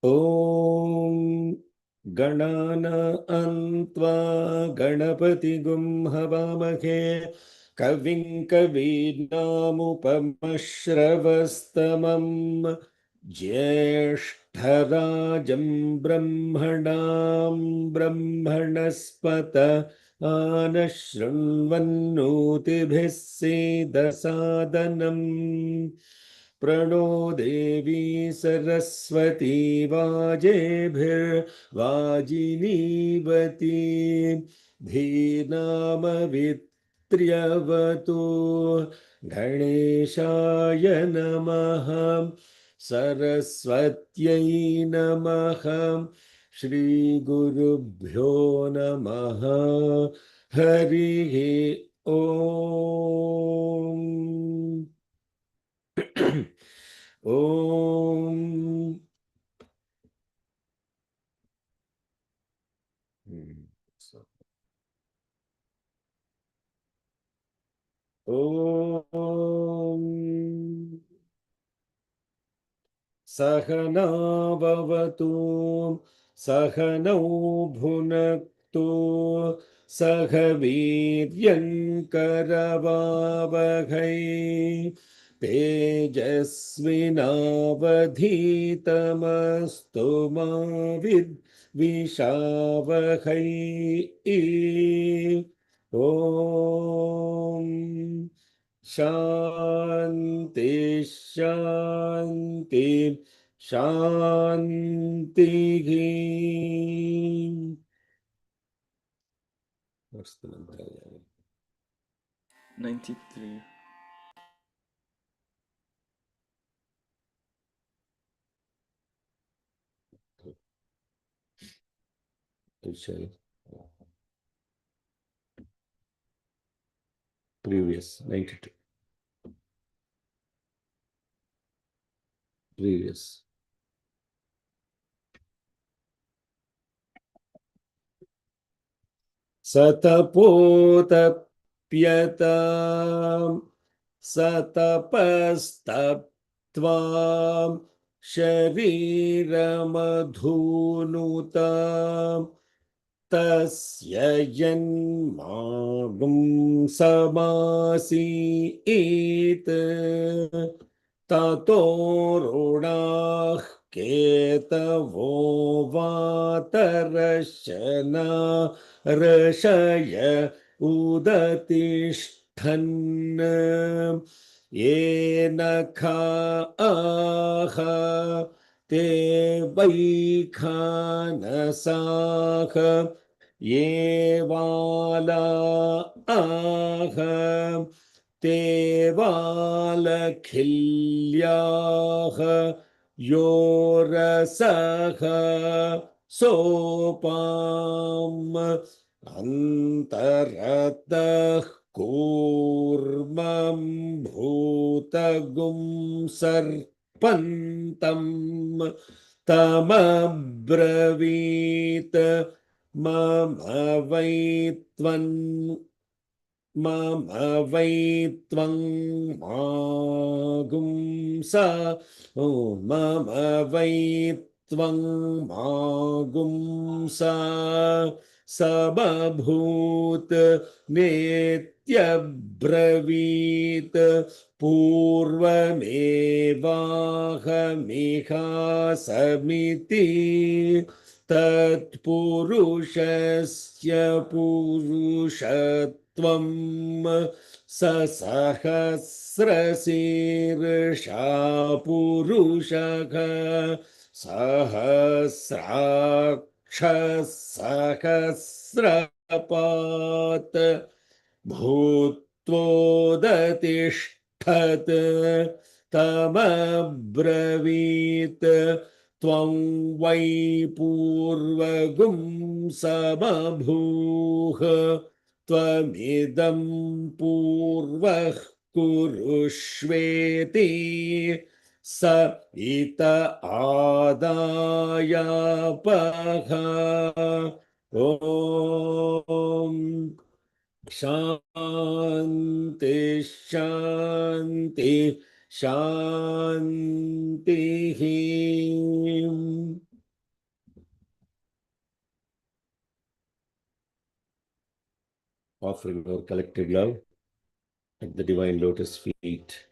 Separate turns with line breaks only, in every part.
ॐ गणानान्त्वा गणपतिगुं हवामहे कविं कवीनामुपमश्रवस्तमं ज्येष्ठराजं ब्रह्मणां ब्रह्मणस्पत आनशृण्वन्नोतिभिः सीदसादनम् प्रणो देवी सरस्वती वाजेभिर्वाजिनीवती धीनामवित्र्यवतु गणेशाय नमः सरस्वत्यै नमः श्रीगुरुभ्यो नमः हरिः ॐ ॐ ॐ सहना भवतु सहनौ भुनक्तु सह वीर्यङ्करवावहै तेजस्विनावधीतमस्तु मा विद्विषावहै ॐ शान्ति शान्ति शान्तिः। What's the number?
93.
Previous 92. Previous. सतपोतप्यता सतपस्तप्त्वा शरीरमधुनुता तस्य यन्मागुं समासीत् ततो रुणाः केतवो वातरशना ऋषय उदतिष्ठन् येन खाः ते वैखानसाः ये वाला आह ते वालखिल्याः यो रसः सोपाम् अन्तरतः कूर्मं भूतगुं सर्पन्तम् तमब्रवीत् मम वै त्वं मागुंसा मम वै त्वं मागुंसा सबभूत् नेत्यब्रवीत् पूर्वमेवाहमिहासमिति तत्पुरुषस्य पुरुषत्वं सहस्रशीर्षा पुरुषः सहस्राक्षसहस्रपात् भूत्वोदतिष्ठत् तमब्रवीत् त्वं वै पूर्वगुं समभूः त्वमिदं पूर्वः कुरुष्वेति स इत आदायापः ॐ Shanti, Shanti, Shanti. Offering our collective love at the divine lotus feet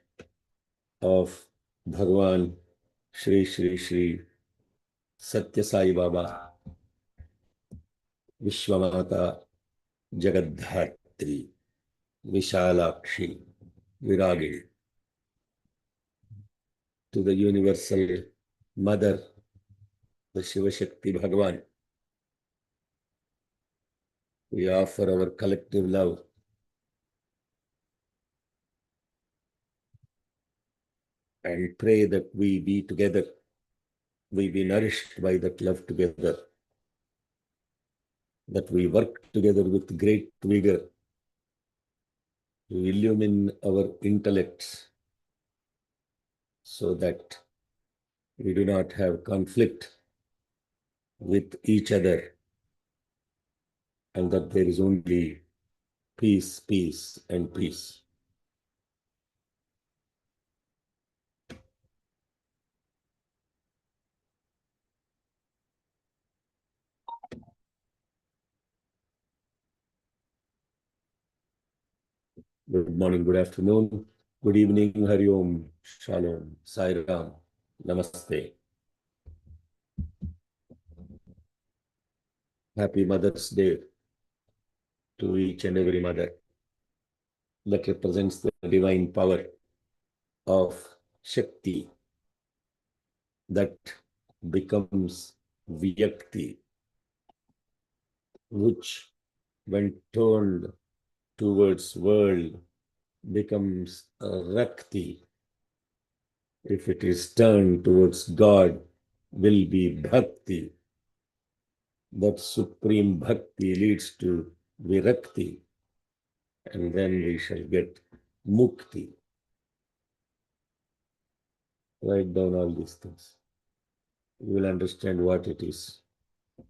of Bhagavan Shri Shri Shri Satya Sai Baba, Vishwamata Jagadhatri, Vishalakshi, Viragini, to the universal mother, the Shiva Shakti Bhagavan. We offer our collective love and pray that we be together, we be nourished by that love together, that we work together with great vigor to illumine our intellects so that we do not have conflict with each other and that there is only peace, peace, and peace. Good morning, good afternoon, good evening, Hari Om, Shalom, Sai Ram, Namaste. Happy Mother's Day to each and every mother that represents the divine power of Shakti that becomes Vyakti, which when turned towards world becomes Rakti. If it is turned towards God, will be Bhakti. That supreme Bhakti leads to Virakti, and then we shall get Mukti. Write down all these things. You will understand what it is.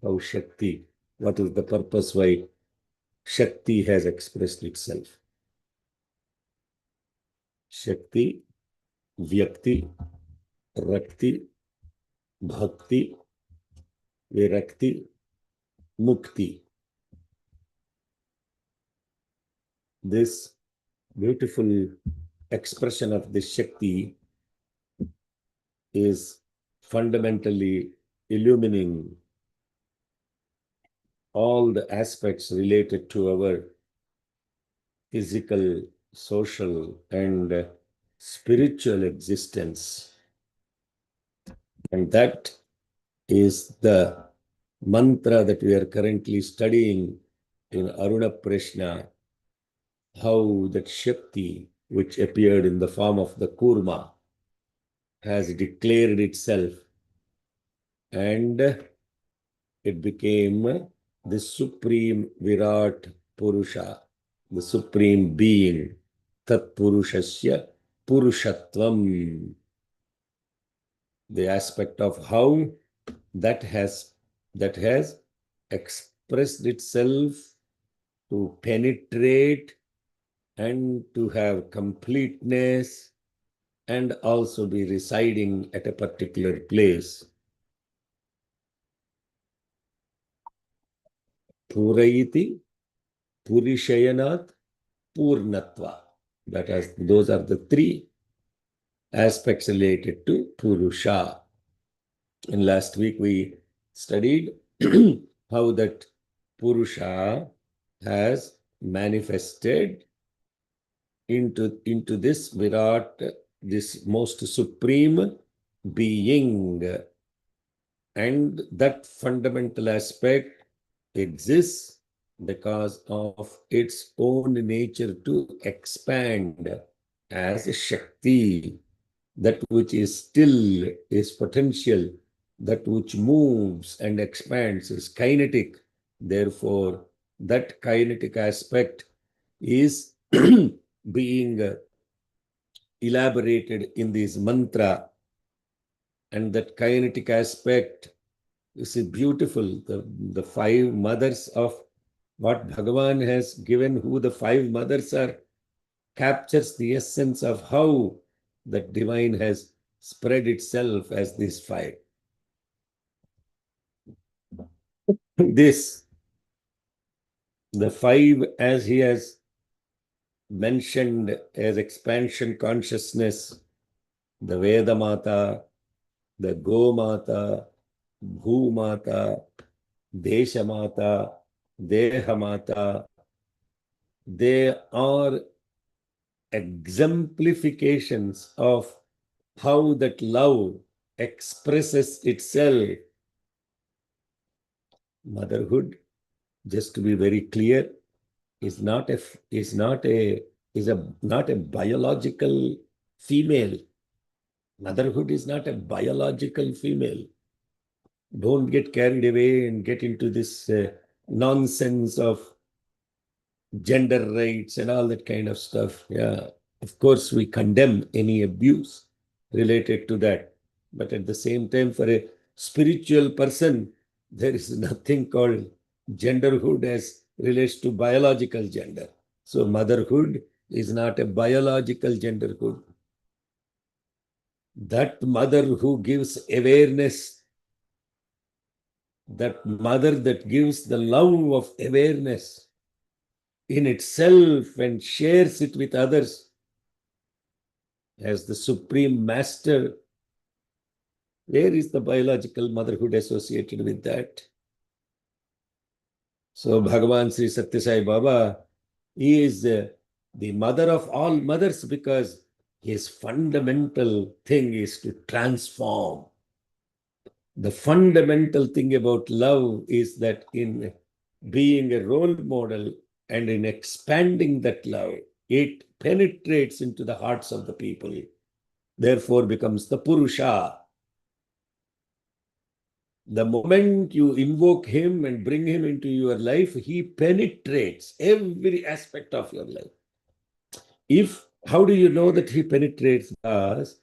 How Shakti, what is the purpose why Shakti has expressed itself. Shakti, Vyakti, Rakti, Bhakti, Virakti, Mukti. This beautiful expression of this Shakti is fundamentally illumining all the aspects related to our physical, social, and spiritual existence. And that is the mantra that we are currently studying in Aruna Prashna, how that Shakti, which appeared in the form of the Kurma, has declared itself and it became the supreme Virat Purusha, the supreme being, Tat Purushasya Purushatvam. The aspect of how that has expressed itself to penetrate and to have completeness and also be residing at a particular place. Purayiti, Purishayanat, Purnatva. Those are the three aspects related to Purusha. In last week we studied how that Purusha has manifested into this Virat, this most supreme being, and that fundamental aspect exists because of its own nature to expand as a Shakti. That which is still is potential, that which moves and expands is kinetic. Therefore, that kinetic aspect is being elaborated in this mantra, and that kinetic aspect is beautiful. The five mothers of What Bhagavan has given, who the five mothers are, captures the essence of how that divine has spread itself as these five. This, the five, as he has mentioned as expansion consciousness, the Veda Mata, the Go Mata, Bhu Mata, Desha Mata, Deha Mata, they are exemplifications of how that love expresses itself. Motherhood, just to be very clear, is not a biological female. Motherhood is not a biological female. Don't get carried away and get into this nonsense of gender rights and all that kind of stuff. Yeah, of course, we condemn any abuse related to that. But at the same time, for a spiritual person, there is nothing called genderhood as relates to biological gender. So motherhood is not a biological genderhood. That mother who gives awareness, that mother that gives the love of awareness in itself and shares it with others as the supreme master, where is the biological motherhood associated with that? So Bhagavan Sri Satya Sai Baba, he is the mother of all mothers because his fundamental thing is to transform. The fundamental thing about love is that in being a role model and in expanding that love, it penetrates into the hearts of the people, therefore becomes the Purusha. The moment you invoke him and bring him into your life, he penetrates every aspect of your life. How do you know that he penetrates us?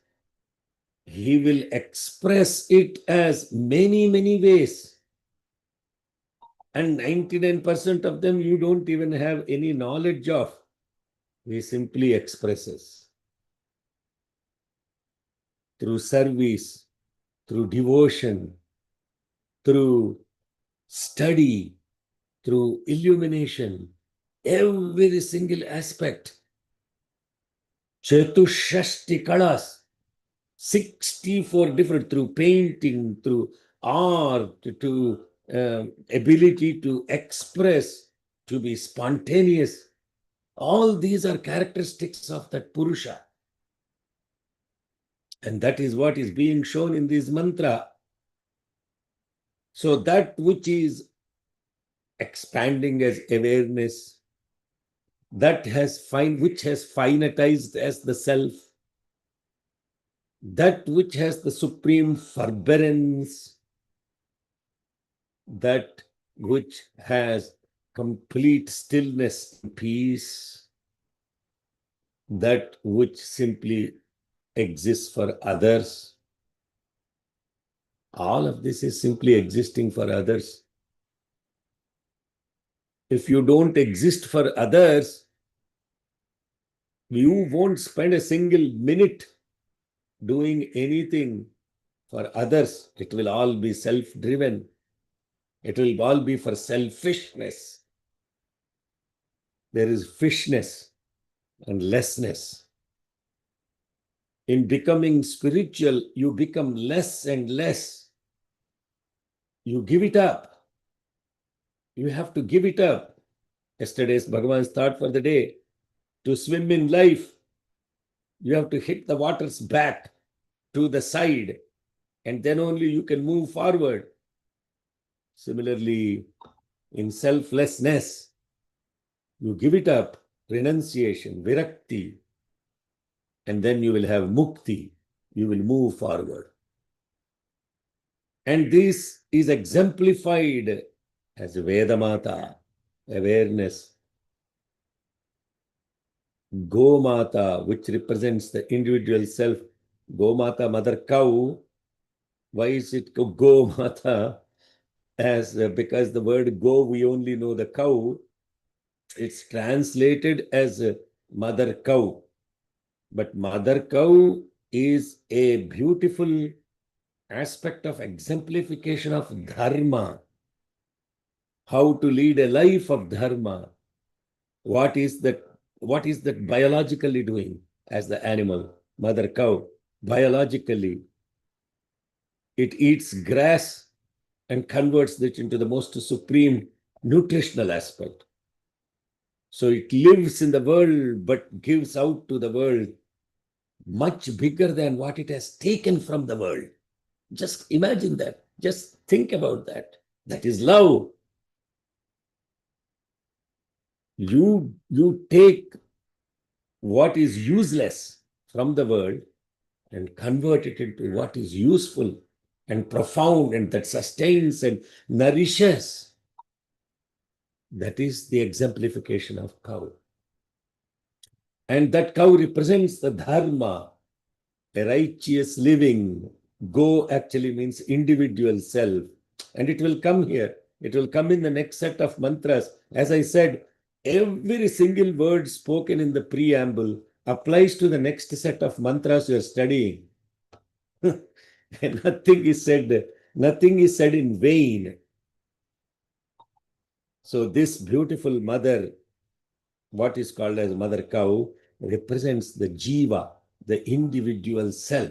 He will express it as many, many ways. And 99% of them you don't even have any knowledge of. He simply expresses through service, through devotion, through study, through illumination, every single aspect. Chatushashti Kalas, 64 different, through painting, through art, to ability to express, to be spontaneous. All these are characteristics of that Purusha. And that is what is being shown in this mantra. So that which is expanding as awareness, which has finitized as the self, that which has the supreme forbearance, that which has complete stillness and peace, that which simply exists for others. All of this is simply existing for others. If you don't exist for others, you won't spend a single minute doing anything for others. It will all be self-driven. It will all be for selfishness. There is fishness and lessness. In becoming spiritual, you become less and less. You give it up. You have to give it up. Yesterday's Bhagavan's thought for the day: to swim in life, you have to hit the water's back to the side, and then only you can move forward. Similarly, in selflessness, you give it up, renunciation, virakti, and then you will have mukti. You will move forward. And this is exemplified as Vedamata, awareness. Gomata, which represents the individual self. Gomata, mother cow. Why is it Gomata? Because the word go, we only know the cow. It's translated as mother cow. But mother cow is a beautiful aspect of exemplification of dharma. How to lead a life of dharma. What is that biologically doing as the animal, mother cow? Biologically, it eats grass and converts it into the most supreme nutritional aspect. So it lives in the world, but gives out to the world much bigger than what it has taken from the world. Just imagine that. Just think about that. That is love. You take what is useless from the world and convert it into what is useful and profound and that sustains and nourishes. That is the exemplification of cow. And that cow represents the dharma, a righteous living. Go actually means individual self. And it will come here. It will come in the next set of mantras. As I said, every single word spoken in the preamble applies to the next set of mantras you are studying. Nothing is said in vain. So this beautiful mother, what is called as mother cow, represents the jiva, the individual self.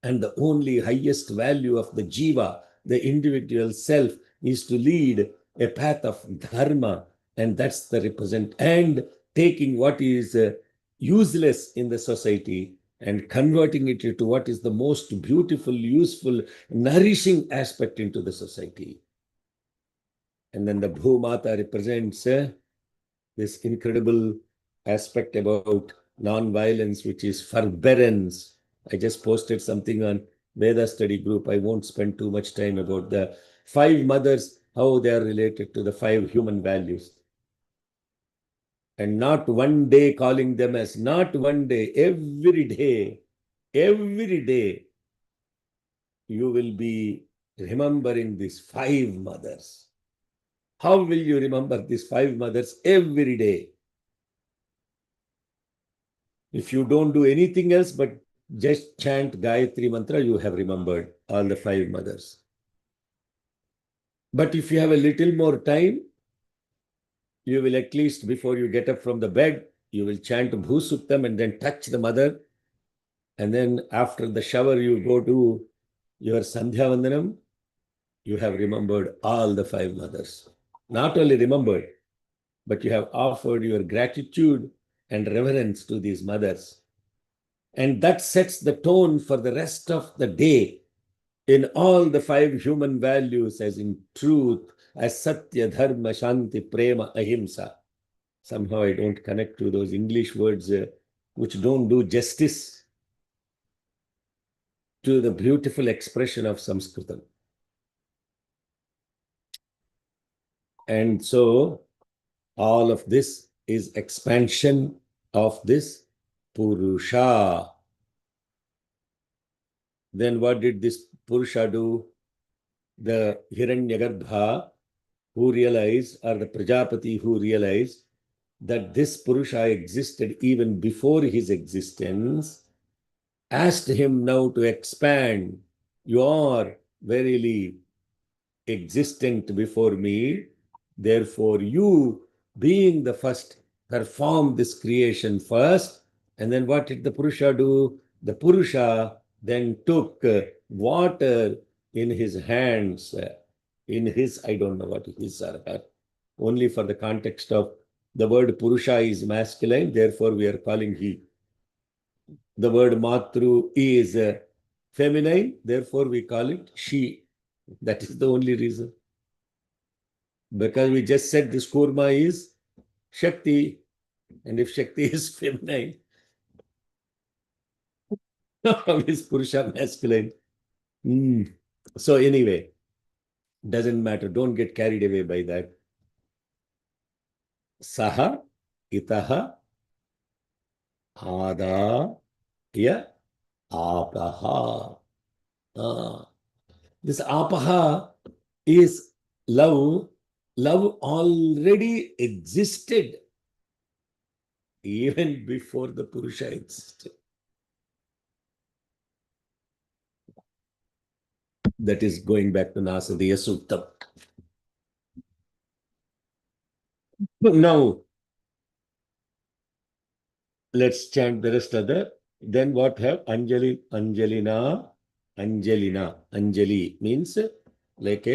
And the only highest value of the jiva, the individual self, is to lead a path of dharma. And that's the represent, and taking what is useless in the society and converting it into what is the most beautiful, useful, nourishing aspect into the society. And then the Bhumata represents this incredible aspect about non-violence, which is forbearance. I just posted something on Veda study group. I won't spend too much time about the 5 mothers, how they are related to the 5 human values. And not one day calling them as, not one day, every day, you will be remembering these 5 mothers. How will you remember these 5 mothers every day? If you don't do anything else but just chant Gayatri Mantra, you have remembered all the 5 mothers. But if you have a little more time, you will at least, before you get up from the bed, you will chant Bhusuktam and then touch the mother. And then after the shower, you go to your Sandhya Vandanam, you have remembered all the 5 mothers. Not only remembered, but you have offered your gratitude and reverence to these mothers. And that sets the tone for the rest of the day in all the 5 human values, as in truth, as Satya, Dharma, Shanti, Prema, Ahimsa. Somehow I don't connect to those English words which don't do justice to the beautiful expression of Sanskritam. And so all of this is expansion of this Purusha. Then what did this Purusha do? The Hiranyagarbha who realized, or the Prajapati who realized that this Purusha existed even before his existence, asked him now to expand. You are verily existent before me. Therefore, you, being the first, perform this creation first. And then what did the Purusha do? The Purusha then took water in his hands, in his, I don't know what his or her, only for the context of the word Purusha is masculine, therefore we are calling he. The word Matru is feminine, therefore we call it she. That is the only reason. Because we just said this Kurma is Shakti, and if Shakti is feminine, how is Purusha masculine? So anyway, doesn't matter. Don't get carried away by that. Saha, itaha, adaya, apaha. This apaha is love. Love already existed even before the Purusha existed. That is going back to Nasadiya Suktam. Now, let's chant the rest of the. Then what have Anjalina. Anjali means like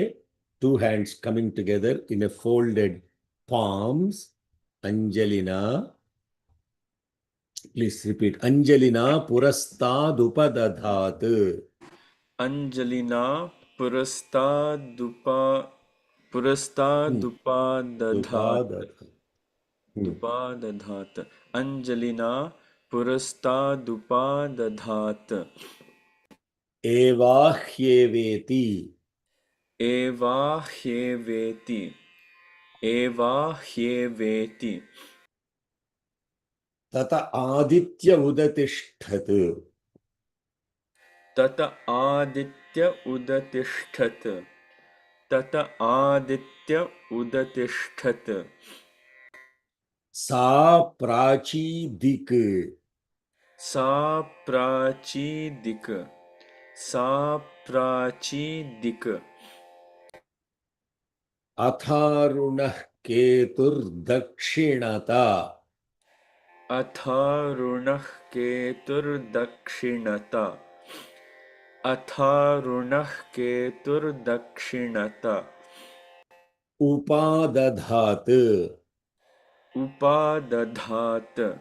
two hands coming together in a folded palms. Anjalina. Please repeat. Anjalina Purastadupadadhat.
Anjalina Dupadadhat. Anjalina Purastadupadadhat.
Evahyeveti.
Evahyeveti. Evahyeveti.
Tata Aditya Udatishtat.
Tata Aditya Udatishtat. Tata Aditya Udatishtat.
Sa Prachi Dik.
Sa Prachi Dik. Sa Prachi Dik.
Atharunah Ketur Dakshinata.
Atharunah Ketur Dakshinata. Atharunah Ketur Dakshinata.
Upadadhat.
Upadadhat.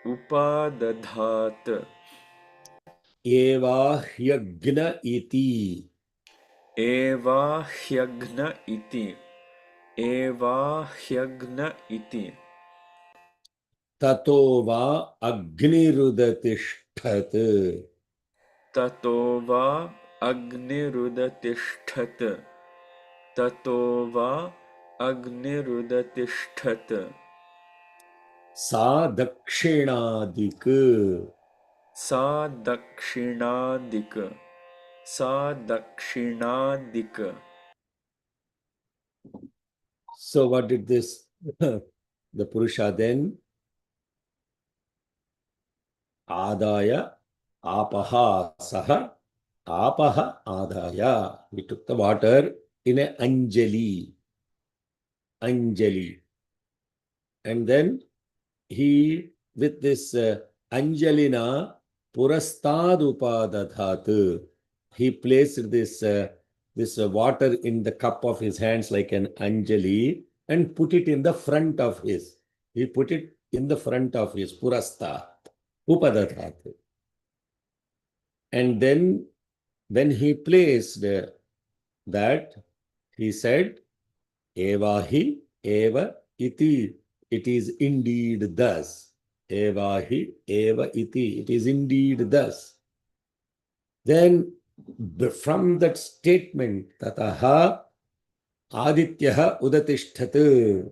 Upadadhat.
Evahyagna iti.
Eva Hyagna iti. Eva Hyagna iti.
Tato va Agnirudatishtat.
Tato va Agnirudatishtat. Tato va Agnirudatishtat.
Sa Dakshinadik.
Sa Dakshinadik. Sa Dakshinadik.
So what did this the Purusha then? Adaya apaha saha apaha adaya. He took the water in a Anjali. Anjali. And then he, with this Anjalina Purastad Upadadhat, he placed this water in the cup of his hands like an Anjali and put it in the front of his. He put it in the front of his Purastad Upadadhat. And then when he placed that, he said, Evahi eva iti. It is indeed thus. Evahi eva iti. It is indeed thus. Then from that statement, tataha adityaha udatishtat.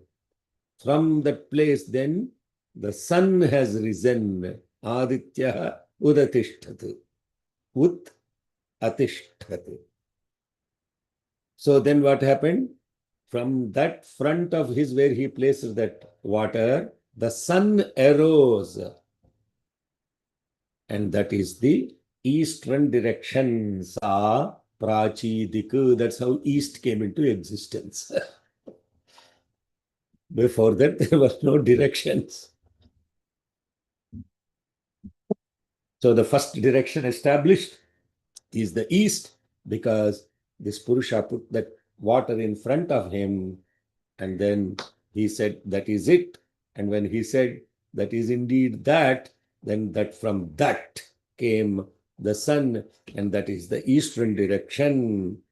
From that place, then the sun has risen. Adityaha udatishtat. Ut atishtat. So then what happened? From that front of his where he places that water, the sun arose. And that is the eastern direction. Sa Prachi Diku. That's how east came into existence. Before that, there was no directions. So the first direction established is the east because this Purusha put that water in front of him. And then he said, that is it. And when he said, that is indeed that, then that from that came the sun, and that is the eastern direction.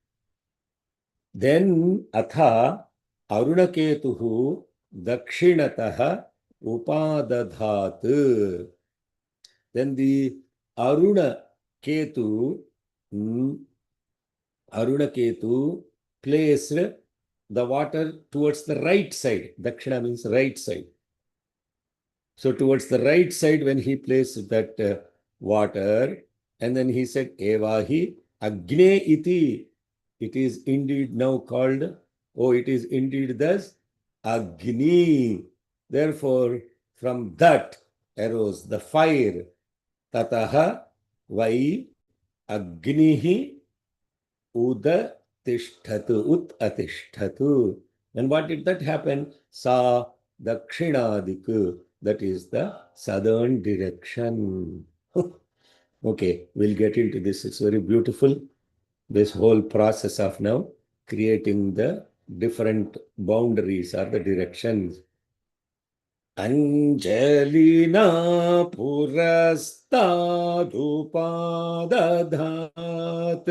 Then Atha Arunaketuhu Dakshinataha Upadadhat. Then the Aruna Ketu, Aruna Ketu placed the water towards the right side. Dakshina means right side. So towards the right side, when he placed that water, and then he said, Evahi Agne iti. It is indeed now called, oh, it is indeed thus Agni. Therefore, From that arose the fire. Tataha vai agnihi ut atishtatu. And what did that happen? Sa dakshinadik. That is the southern direction. Okay, we'll get into this. It's very beautiful. This whole process of now creating the different boundaries or the directions. Anjalina purastadhupadadhat.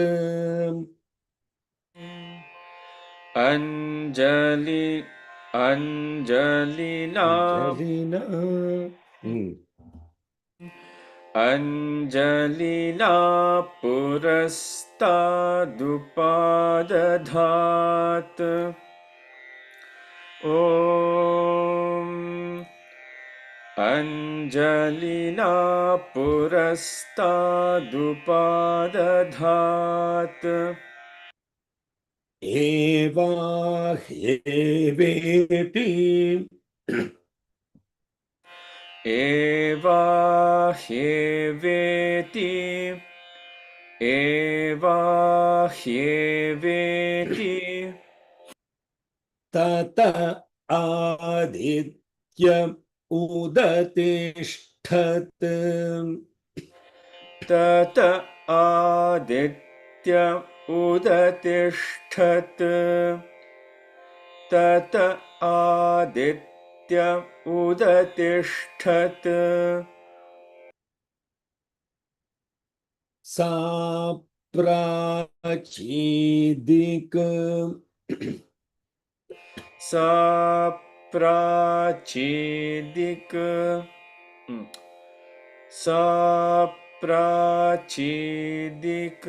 Anjalina
Anjalina.
Anjalina purastadupadadhat. Om Anjalina purastadupadadhat.
Eva heveti.
Eva Hyeveti Eva Hyeveti
Tata aditya udatishtat.
Tata Aditya Udatishtat Tata Aditya Udatishtat
Sa prachidik.
Sa Prachidik Sa Prachidik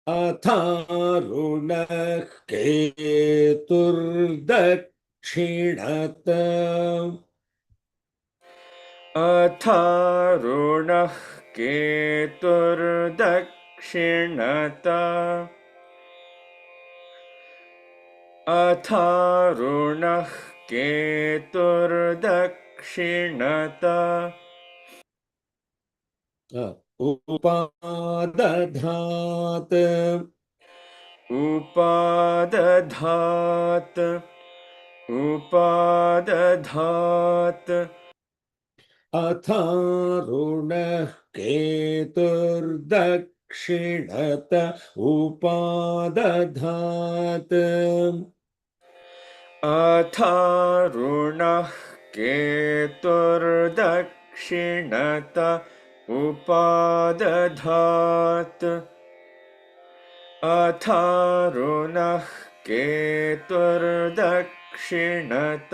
Atharunah keturdakshinat.
अथारुणः केतुर्दक्षिणता अथारुणः केतुर्दक्षिणता
Upadadhat.
उपादधात् उपादधात्
Atharunah keturdakshinat upadadhat.
अथारुणः केतुर्दक्षिणत उपादधात् अथारुणः केतुर्दक्षिणत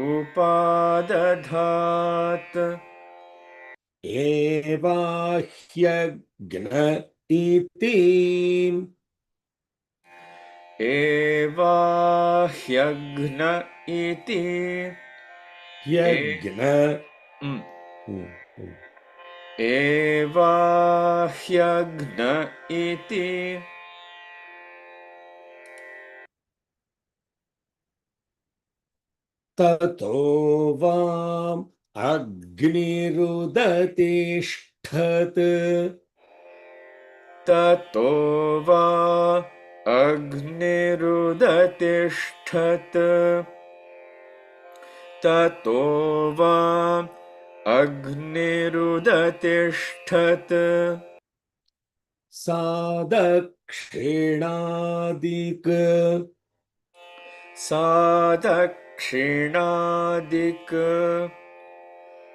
उपादधात्
Evahyagna iti.
एवाह्यघ्न इति
Yagna.
एवाह्यघ्न इति
Tato vam agnirudatishtat.
ततो वा अग्निरुदतिष्ठत् ततो वा अग्निरुदतिष्ठत्
Sadakshinadik.
सादक्षिणादिक्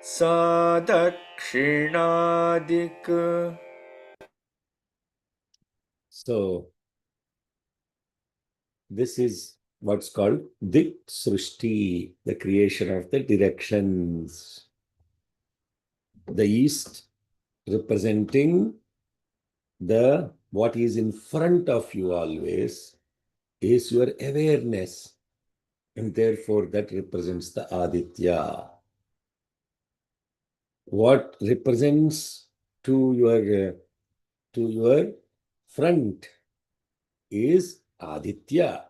सादक्षिणादिक्
So, this is what's called Dik Srishti, the creation of the directions. The east representing the what is in front of you always is your awareness, and therefore that represents the Aditya. What represents to your front is Aditya,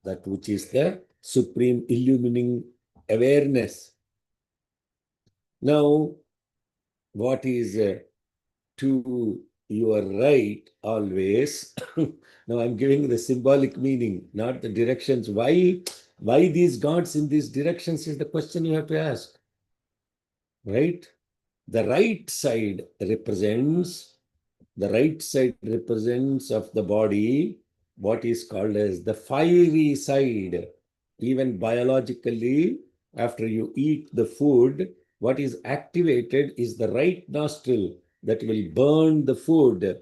that which is the supreme illumining awareness. Now, what is to your right always? Now I'm giving the symbolic meaning, not the directions. Why these gods in these directions is the question you have to ask, right? The right side represents of the body what is called as the fiery side. Even biologically, after you eat the food, what is activated is the right nostril that will burn the food.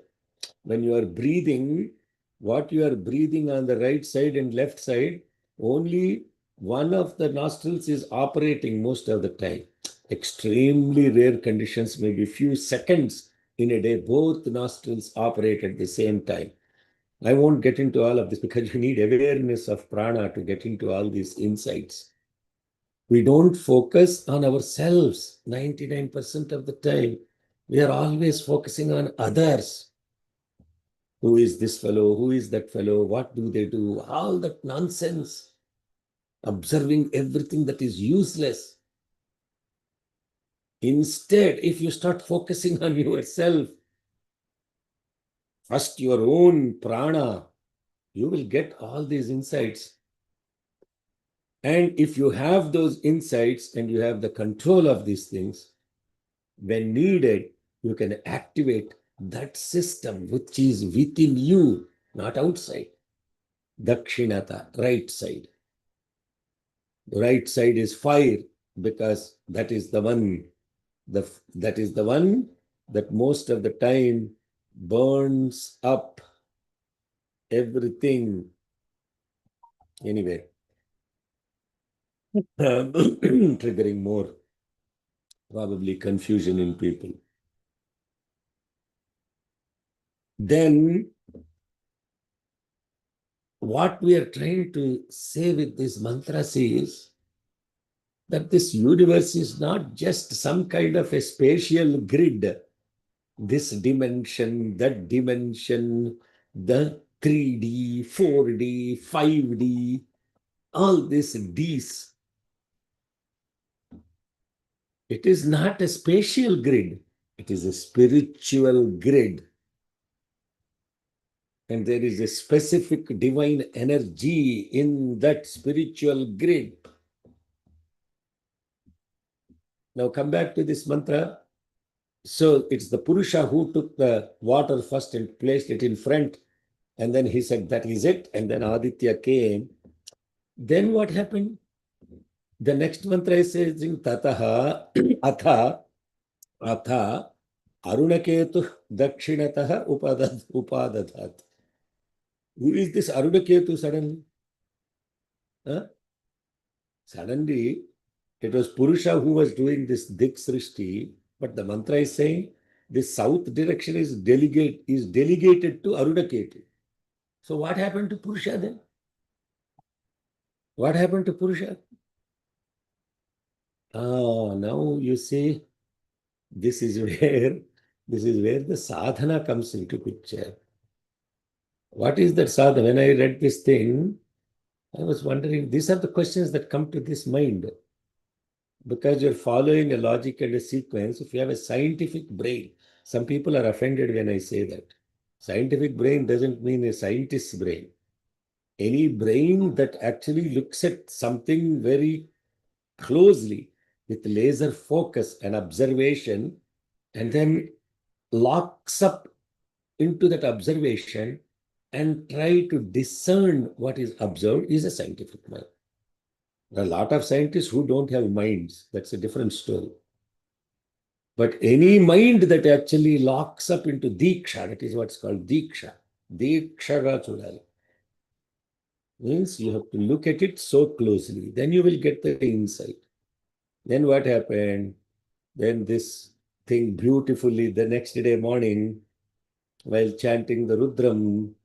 When you are breathing, what you are breathing on the right side and left side, only one of the nostrils is operating most of the time. Extremely rare conditions, maybe few seconds in a day, both nostrils operate at the same time. I won't get into all of this because you need awareness of prana to get into all these insights. We don't focus on ourselves 99% of the time. We are always focusing on others. Who is this fellow? Who is that fellow? What do they do? All that nonsense. Observing everything that is useless. Instead, if you start focusing on yourself, first your own prana, you will get all these insights. And if you have those insights and you have the control of these things, when needed, you can activate that system which is within you, not outside. Dakshinata, right side. The right side is fire because that is the one that most of the time burns up everything. Anyway, triggering more probably confusion in people. Then what we are trying to say with this mantras is that this universe is not just some kind of a spatial grid, this dimension, that dimension, the 3D, 4D, 5D, all these Ds. It is not a spatial grid, it is a spiritual grid. And there is a specific divine energy in that spiritual grid. Now come back to this mantra. So it's the Purusha who took the water first and placed it in front. And then he said, that is it. And then Aditya came. Then what happened? The next mantra is saying, Tataha, Atha, Arunaketu Dakshinataha Upadadhat. Who is this Arunaketu suddenly? Huh? Suddenly, it was Purusha who was doing this Dik Srishti, but the mantra is saying this south direction is delegated to Arunaketu. So what happened to Purusha then? What happened to Purusha? Now you see, this is where the sadhana comes into picture. What is that sadhana? When I read this thing, I was wondering, these are the questions that come to this mind. Because you're following a logic and a sequence, if you have a scientific brain, some people are offended when I say that. Scientific brain doesn't mean a scientist's brain. Any brain that actually looks at something very closely with laser focus and observation, and then locks up into that observation and try to discern what is observed is a scientific mind. There are a lot of scientists who don't have minds. That's a different story. But any mind that actually locks up into Diksha, that is what's called Diksha. Diksha Chudali. Means you have to look at it so closely. Then you will get the insight. Then what happened? Then this thing beautifully the next day morning, while chanting the Rudram,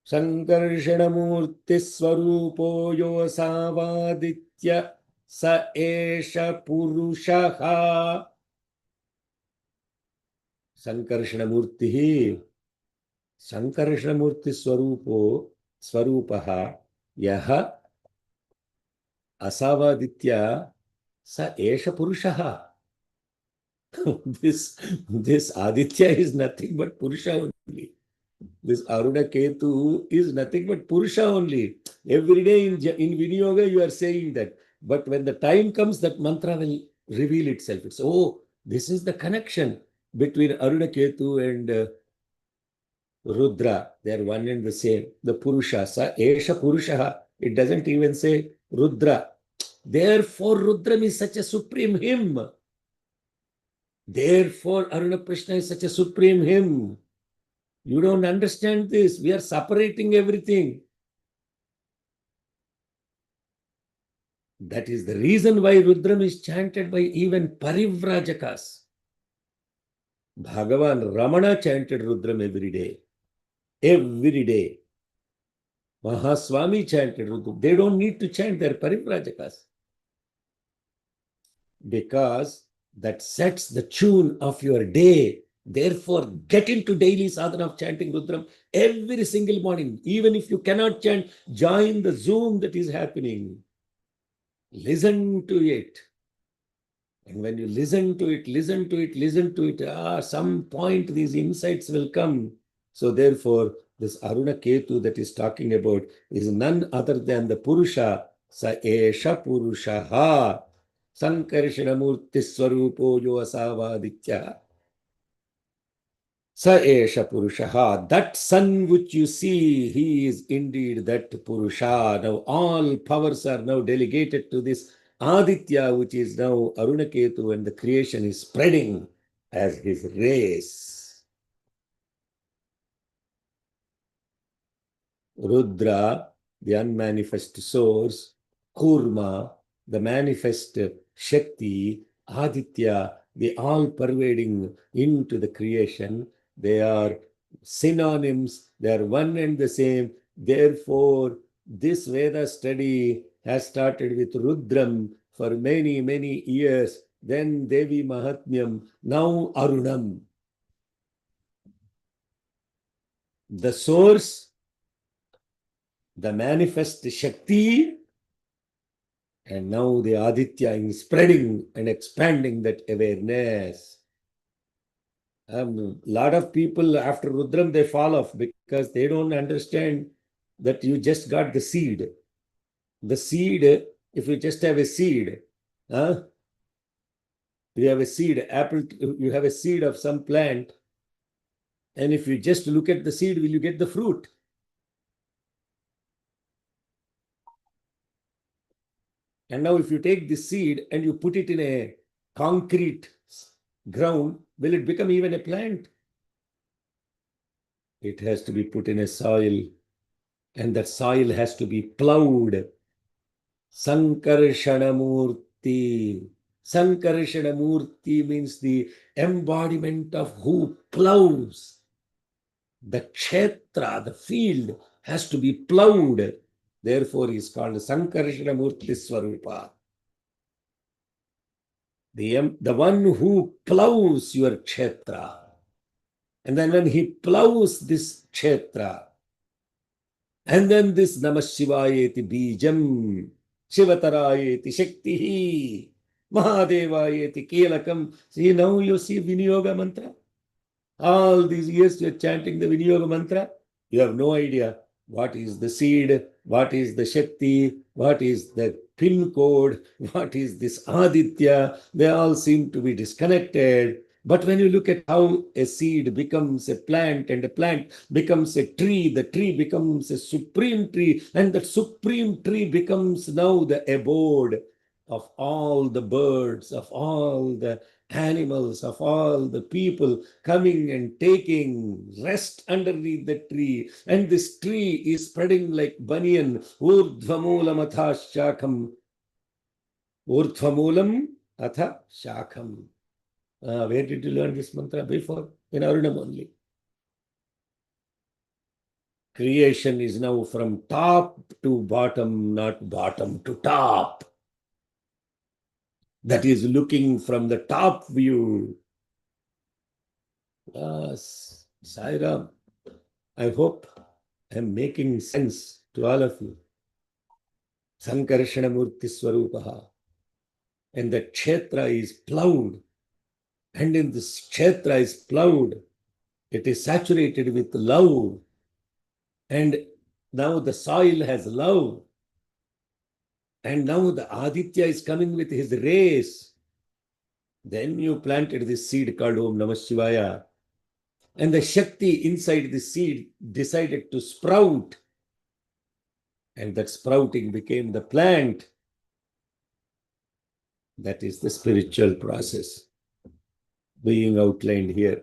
Sankarshanamurti Swarupo Yo Savaditya Sa Esha Purushaha. Sankarshanamurti Sankarshanamurti Swarupaha Yaha Asavaditya Sa Esha Purushaha. This Aditya is nothing but Purusha only. This Aruna Ketu is nothing but Purusha only. Every day in Vinyoga you are saying that. But when the time comes, that mantra will reveal itself. It's, oh, this is the connection between Aruna Ketu and Rudra. They are one and the same. The Purusha. Sa Esha Purusha. It doesn't even say Rudra. Therefore, Rudram is such a supreme hymn. Therefore, Aruna Krishna is such a supreme hymn. You don't understand this. We are separating everything. That is the reason why Rudram is chanted by even Parivrajakas. Bhagavan Ramana chanted Rudram every day. Every day. Mahaswami chanted Rudram. They don't need to chant, their Parivrajakas. Because that sets the tune of your day. Therefore, get into daily sadhana of chanting Rudram every single morning. Even if you cannot chant, join the Zoom that is happening. Listen to it. And when you listen to it, some point these insights will come. So therefore, this Aruna Ketu that is talking about is none other than the Purusha. Sa Esha Purushaha Sankarshana Murti Swarupo Jo Asavaditya. Sa Esha Purushaha. That sun which you see, he is indeed that Purusha. Now all powers are now delegated to this Aditya, which is now Aruna Ketu, and the creation is spreading as his rays. Rudra, the unmanifest source, Kurma, the manifest Shakti, Aditya, the all-pervading into the creation. They are synonyms, they are one and the same. Therefore, this Veda study has started with Rudram for many, many years, then Devi Mahatmyam, now Arunam. The source, the manifest Shakti, and now the Aditya is spreading and expanding that awareness. A lot of people after Rudram, they fall off because they don't understand that you just got the seed. The seed, if you just have a seed, you have a seed, apple, you have a seed of some plant, and if you just look at the seed, will you get the fruit? And now if you take this seed and you put it in a concrete ground, will it become even a plant? It has to be put in a soil, and that soil has to be plowed. Sankarshanamurti. Sankarshanamurti means the embodiment of who plows. The kshetra, the field, has to be plowed. Therefore, he is called Sankarshanamurti Swarupa. The one who plows your kshetra. And then when he plows this kshetra, and then this Namah Shivayeti Bijam, Shivatarayeti Shaktihi, Mahadevayeti Kelakam. See, now you see Vinyoga mantra. All these years you are chanting the Vinyoga mantra. You have no idea what is the seed, what is the Shakti, what is the pin code, what is this Aditya. They all seem to be disconnected. But when you look at how a seed becomes a plant and a plant becomes a tree, the tree becomes a supreme tree, and that supreme tree becomes now the abode of all the birds, of all the animals, of all the people coming and taking rest underneath the tree. And this tree is spreading like banyan. Urdhvamulam atha shakam. Urdhvamulam atha shakam. Where did you learn this mantra before? In Arunam only. Creation is now from top to bottom, not bottom to top. That is looking from the top view. Sai Ram, I hope I'm making sense to all of you. Sankarshana Murti Swarupaha. and the kshetra is plowed. And in this kshetra is plowed, it is saturated with love. And now the soil has love. And now the Aditya is coming with his rays. Then you planted this seed called Om Namah Shivaya. And the Shakti inside the seed decided to sprout. And that sprouting became the plant. That is the spiritual process being outlined here.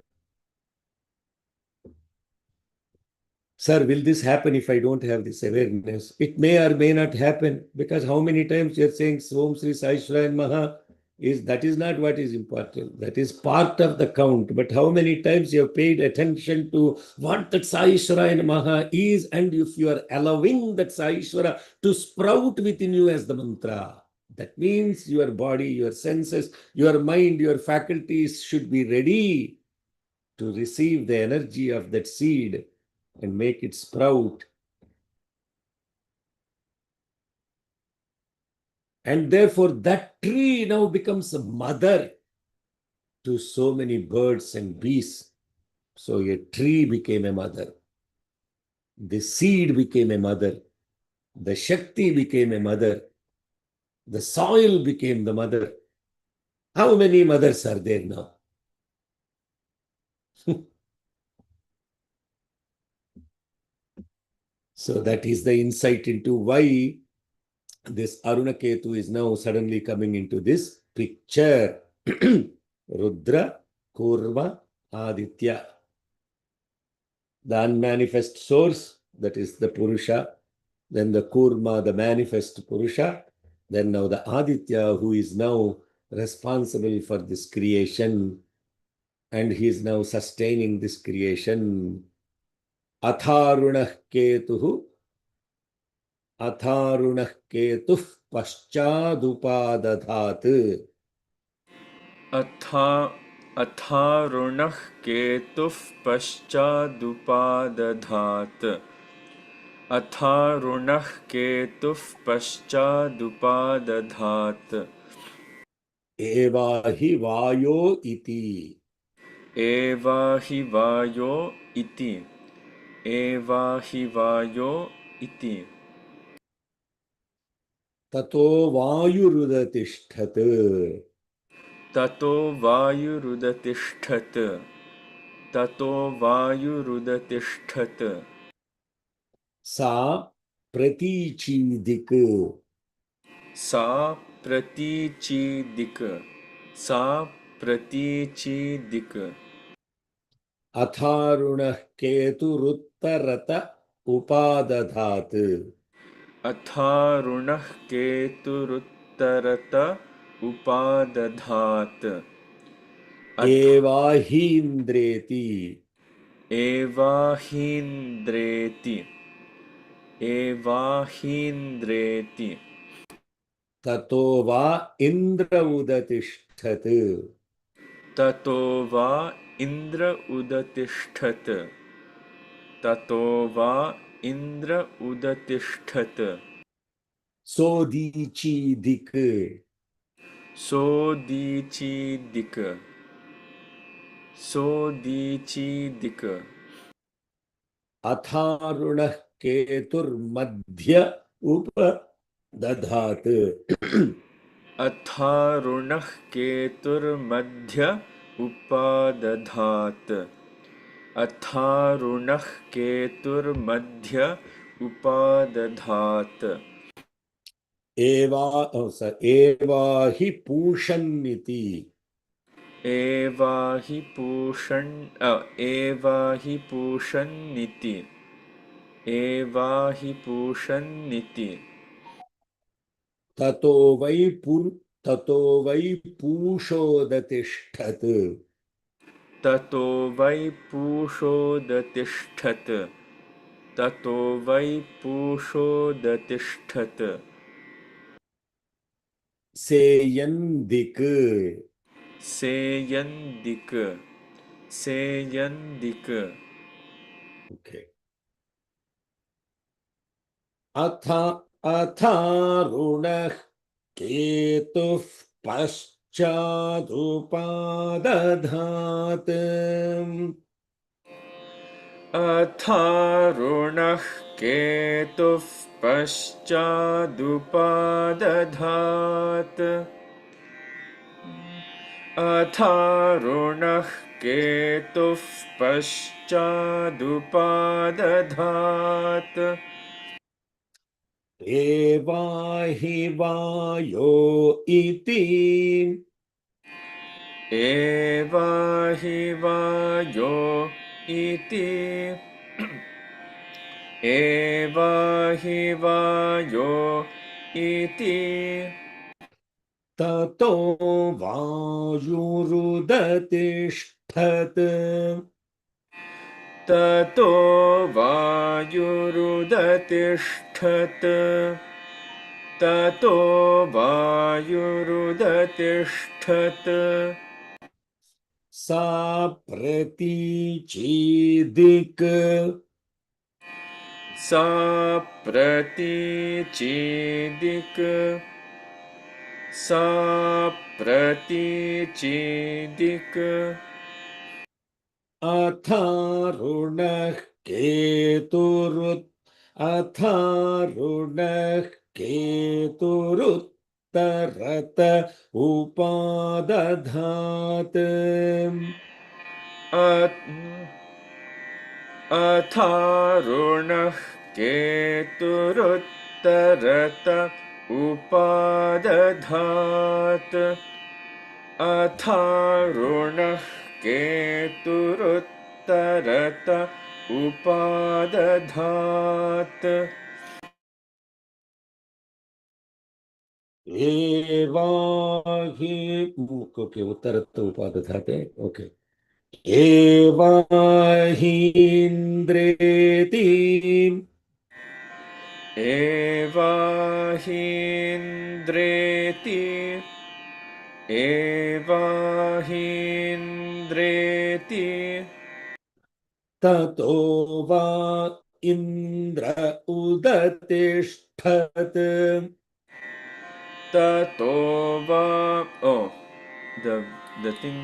Sir, will this happen if I don't have this awareness? It may or may not happen, because how many times you're saying Om Sri Sai Shrayan Maha, that is not what is important. That is part of the count. But how many times you have paid attention to what that Sai Shrayan Maha is, and if you are allowing that Sai Shvara to sprout within you as the mantra, that means your body, your senses, your mind, your faculties should be ready to receive the energy of that seed and make it sprout. And therefore, that tree now becomes a mother to so many birds and beasts. So a tree became a mother. The seed became a mother. The Shakti became a mother. The soil became the mother. How many mothers are there now? So that is the insight into why this Arunaketu is now suddenly coming into this picture. Rudra, Kurma, Aditya. The unmanifest source, that is the Purusha. Then the Kurma, the manifest Purusha. Then now the Aditya, who is now responsible for this creation. And he is now sustaining this creation. Atharunah Ketuhu. Atharunah Ketuh Paschadupadadhat.
अथारुणः केतुः पश्चादुपादधात् अथारुणः केतुः पश्चादुपादधात्
Eva hi vayo iti.
एवा हि वायो इति एवा हि वायो इति
Tato vayurudatishtat.
ततो वायुरुदतिष्ठत् ततो वायुरुदतिष्ठत्
Sa pratichidik.
सा प्रतीचीदिक् सा प्रतीचीदिक्
Atharunah keturuttarata upadadhat.
अथारुणः केतुरुत्तरत उपादधात्
Eva hi indreti.
एवाहीन्द्रेति एवाहीन्द्रेति
Tato va indra udatishtat.
ततो वा इन्द्र उदतिष्ठत् ततो वा Indra उदतिष्ठत्
Sodichidik.
सोदीचीदिक् सोदीचीदिक्
Atharunah ketur madhya upadadhat.
अथारुणः केतुर्मध्य उपादधात् अथारुणः केतुर्मध्य उपादधात्
Eva hi pushaniti.
एवा हि पूषन्निति एवा हि पूषन्निति
Tato vai pushodatishtat.
ततो वै पूषोदतिष्ठत् ततो वै पूषोदतिष्ठत्
Seyandik.
सेयन्दिक् सेयन्दिक्
Okay. Atharunah ketuh पश्चादुपादधात्
अथारुणः केतुः पश्चादुपादधात् अथारुणः केतुः पश्चादुपादधात्
एवाहि वायो इति
एवाहि वायो इति एवाहि वायो इति
ततो वायुरुदतिष्ठत्
ततो वायुरुदतिष्ठत् ततो वायुरुदतिष्ठत्
सा प्रतीचिदिक्
सा प्रतीचिदिक् सा प्रतीचिदिक्
अथारुणः केतुरुत् अथारुणः केतुरुत्तरत उपादधात्
अथारुणः केतुरुत्तरत उपादधात् अथारुणः केतुरुत्तरत उपादधात्
एवाहि ओके उत्तरत उपादधात् ओके एवाहीन्द्रेति
एवाहीन्द्रेति एवाहीन्द्रेति
ततो वा इन्द्र उदतिष्ठत्
ततो वा oh the thing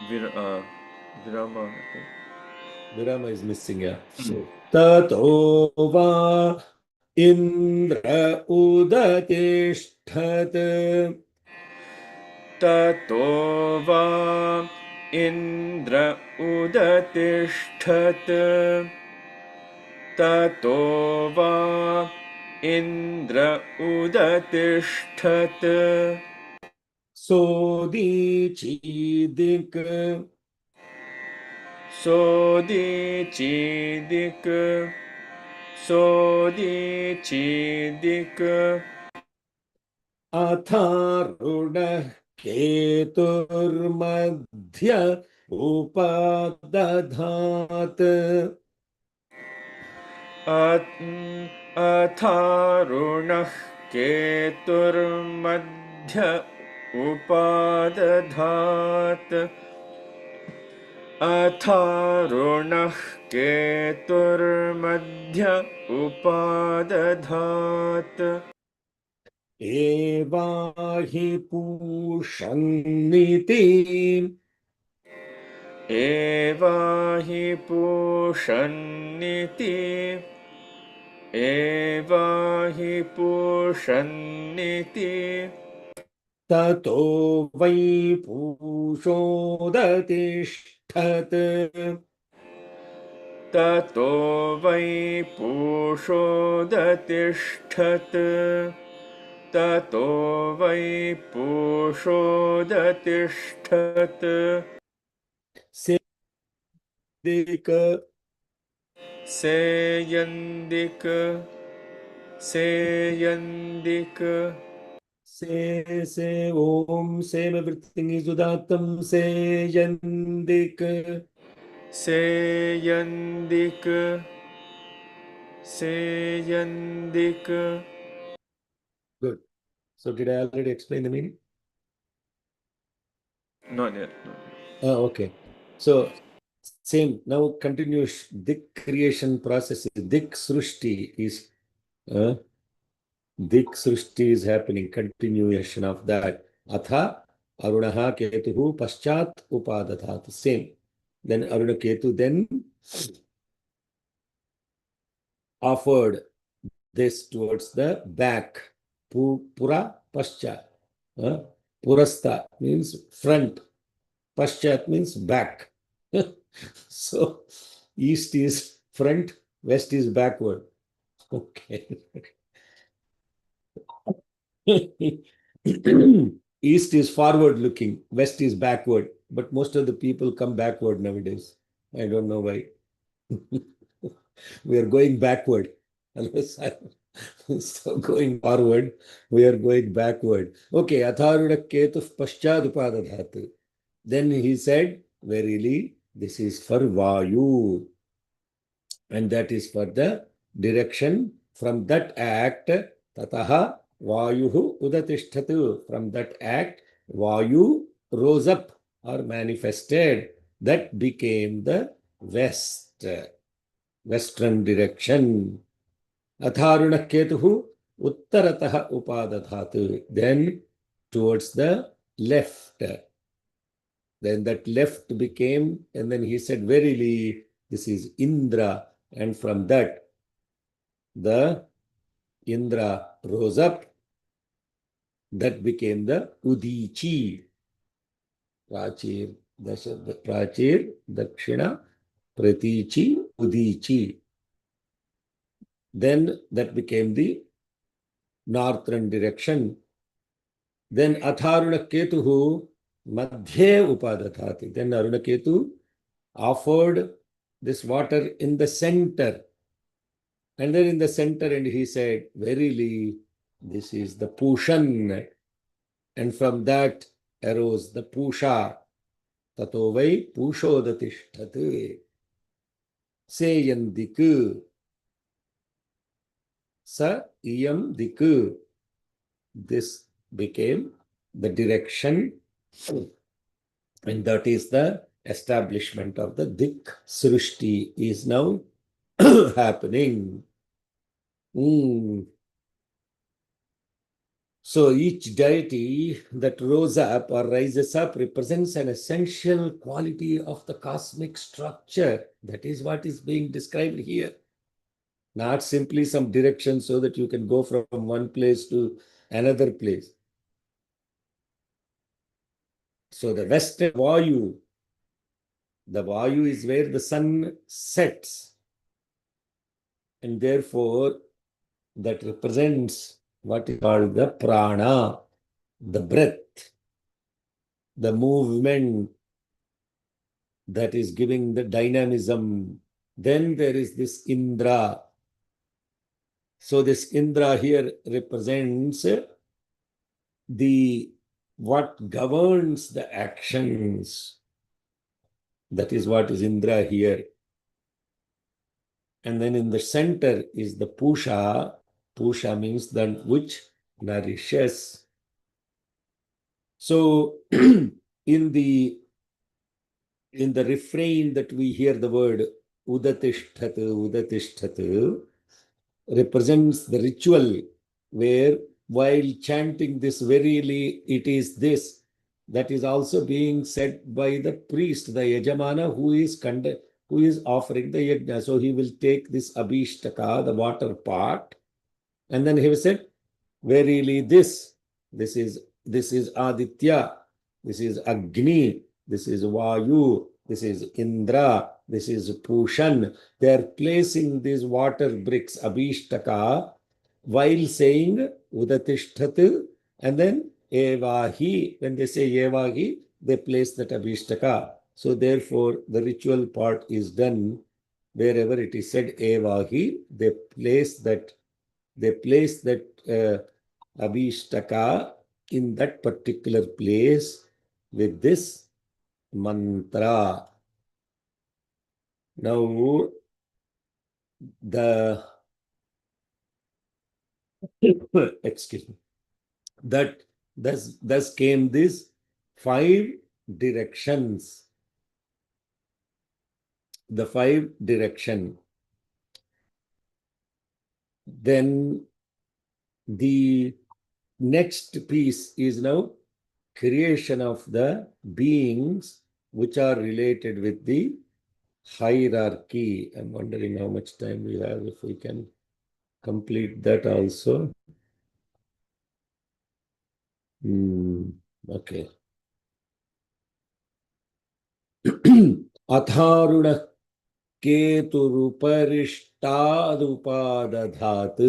virama I think.
Virama is missing, yeah. So ततो वा इन्द्र उदतिष्ठत्
ततो वा इन्द्र उदतिष्ठत् ततो वा इन्द्र उदतिष्ठत्
सोदीचीदिक्
सोदीचीदिक् सोदीचीदिक्
अथारुणः केतुर्मध्य उपादधात्
अथारुणः केतुर्मध्य उपादधात् अथारुणः केतुर्मध्य उपादधात्
एवाहि पूषन्निति
एवाहि पूषन्निति एवाहि पूषन्निति
ततो वै पूषोदतिष्ठत्
ततो वै पूषोदतिष्ठत् ततो वै पूषोदतिष्ठत्
सेदिक
सेयन्दिक् सेयन्दिक्
से ओम same everything is udatam seyandik
सेयन्दिक् सेयन्दिक्
good. So did I already explain the meaning?
Not yet.
Okay. So same. Now continuous dik creation process. Dik srushti is happening. Continuation of that. Atha Arunaha Ketuhu Paschat Upadadhat. Same. Then Aruna Ketu then offered this towards the back. Pura Pascha. Purasta means front. Paschat means back. So east is front, west is backward. Okay. East is forward looking, west is backward. But most of the people come backward nowadays. I don't know why. We are going backward. So going forward, we are going backward. Okay, Atharuda Ketu Paschadupadathatu. Then he said, verily, this is for Vayu. And that is for the direction from that act, Tataha Vayuhu Udatishtatu. From that act, Vayu rose up or manifested. That became the west, western direction. Atharuna Ketuhu Uttarataha Upadadhatu. Then towards the left. Then that left became, and then he said, verily, this is Indra. And from that, the Indra rose up. That became the Udichi. Prachir, Dakshina, Pratichi, Udichi. Then that became the northern direction. Then Atharuna Ketuhu Madhye Upadadhati. Then Aruna Ketu offered this water in the center. And then in the center, and he said, verily, this is the Pushan. And from that arose the Pusha. Tato vai Pushodatishthat. Seyandik. Sa iyam dik. This became the direction. And that is the establishment of the Dik Srishti is now happening. So each deity that rose up or rises up represents an essential quality of the cosmic structure. That is what is being described here. Not simply some direction so that you can go from one place to another place. So the western Vayu, the Vayu is where the sun sets. And therefore, that represents what is called the prana, the breath, the movement that is giving the dynamism. Then there is this Indra. So this Indra here represents the what governs the actions. That is what is Indra here. And then in the center is the Pusha. Pusha means that which nourishes. So in the refrain that we hear the word Udatishthat, Udatishthat represents the ritual where while chanting this verily it is this, that is also being said by the priest, the Yajamana, who is offering the yajna. So he will take this Abhishtaka, the water pot, and then he will say, verily this is Aditya, this is Agni, this is Vayu, this is Indra, this is Pushan. They are placing these water bricks, Abhishtaka, while saying Udatishthatu, and then Evahi. When they say Evahi, they place that Abhishtaka. So therefore, the ritual part is done. Wherever it is said Evahi, they place that Abhishtaka in that particular place with this mantra. Now, excuse me, thus came these 5 directions. The 5 direction. Then the next piece is now creation of the beings which are related with the hierarchy. I'm wondering how much time we have, if we can complete that also. Okay. अथारुण केतुरुपरिष्टादुपादधात्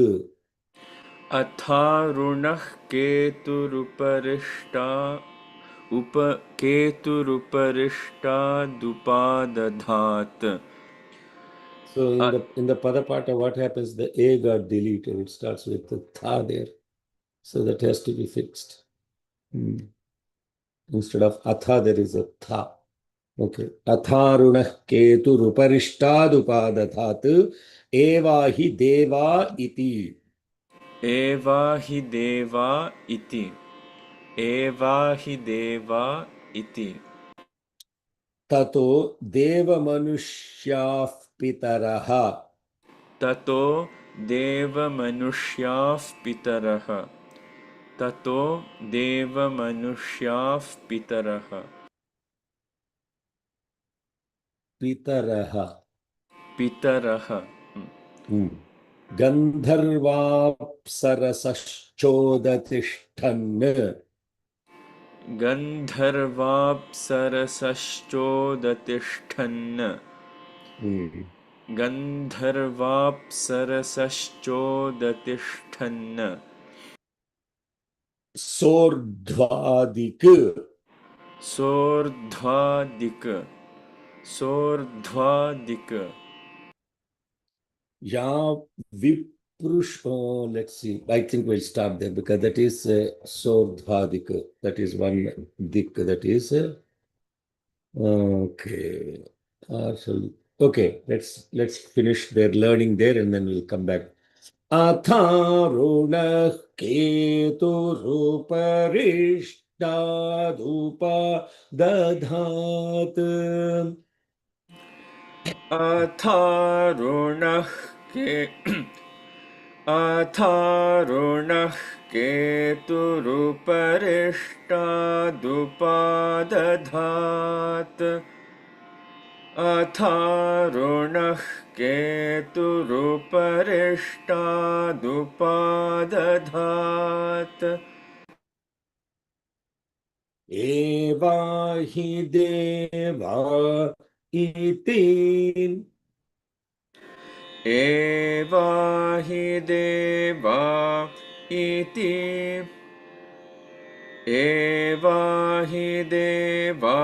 अथारुणः केतुरुपरिष्टादुपादधात्.
So in the Padapata, what happens? The A got deleted. It starts with the Tha there. So that has to be fixed. Instead of Atha, there is a Tha. Okay. Atharunah keturuparishtadupadathat eva hi deva iti.
एवा हि देवा इति. एवा हि देवा इति.
Tato deva manushyaः pitaraha.
ततो देवमनुष्याः पितरः. ततो देवमनुष्याः पितरः.
Pitaraha.
पितरः.
Gandharvapsarasashchodatiष्ठन्.
गन्धर्वाप्सरसश्चोदतिष्ठन्. गन्धर्वाप्सरसश्चोदतिष्ठन्.
सोर्ध्वादिक.
सोर्ध्वादिक. सोर्ध्वादिक.
या viprush. Let's see. I think we'll stop there because that is Sordhvadik. That is one dik. That is okay. Okay. Let's finish their learning there and then we'll come back. Atharunah keturuparishtadupa dadhat.
अथारुणः अथारुणः केतुरुपरिष्टादुपादधात्. अथारुणः केतुरुपरिष्टादुपादधात्.
एवा हि देवा इति.
एवा हि देवा इति. एवा हि देवा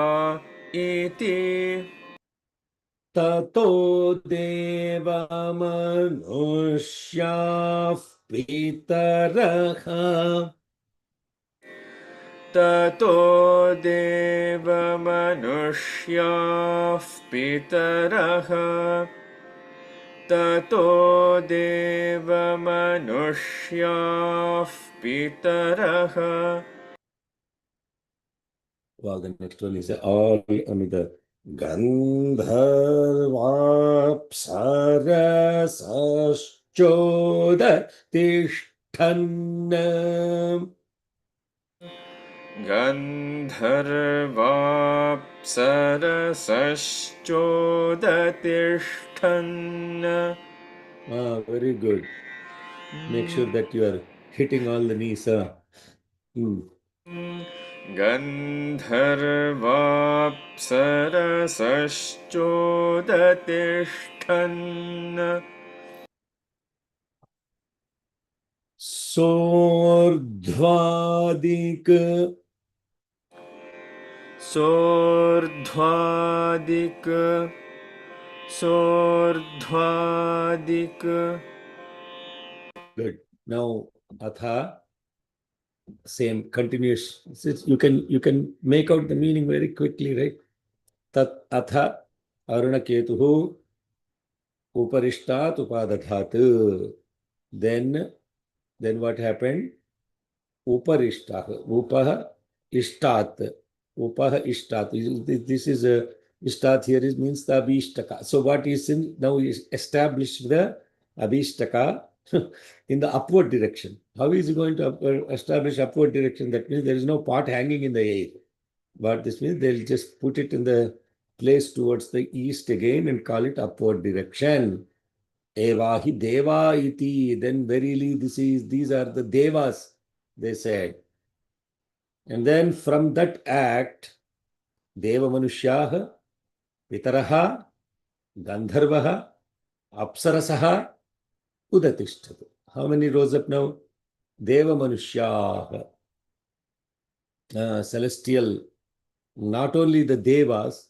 इति.
ततो देवमनुष्याः पितरः.
ततो देवमनुष्याः पितरः. ततो देवमनुष्याः पितरः.
Well, the next one is all another. Gandharvapsarasashchodatiष्ठन्.
गन्धर्वाप्सरसश्चोदतिष्ठन्.
Very good. Make sure that you are hitting all the knees.
गन्धर्वाप्सरसश्चोदतिष्ठन्.
सोर्ध्वादिक.
सोर्ध्वादिक. सोर्ध्वादिक.
Good. Now, Atha, same continuous. You can make out the meaning very quickly, right? Tat Atha Aruna Ketuhu Uparishtat Upadadhat. Then what happened? Uparishtah. Upah Ishtat. Upah Ishtat. This is a Ishtat here means the Abhishtaka. So what is in now is established the Abhishtaka. in the upward direction. How is he going to establish upward direction? That means there is no pot hanging in the air. But this means they'll just put it in the place towards the east again and call it upward direction. Evahi deva iti. Then verily these are the devas, they said. And then from that act, deva manushyaha, pitaraha, gandharvaha, apsarasaha, udatishtatu. How many rose up now? Deva manushyaha, celestial, not only the devas,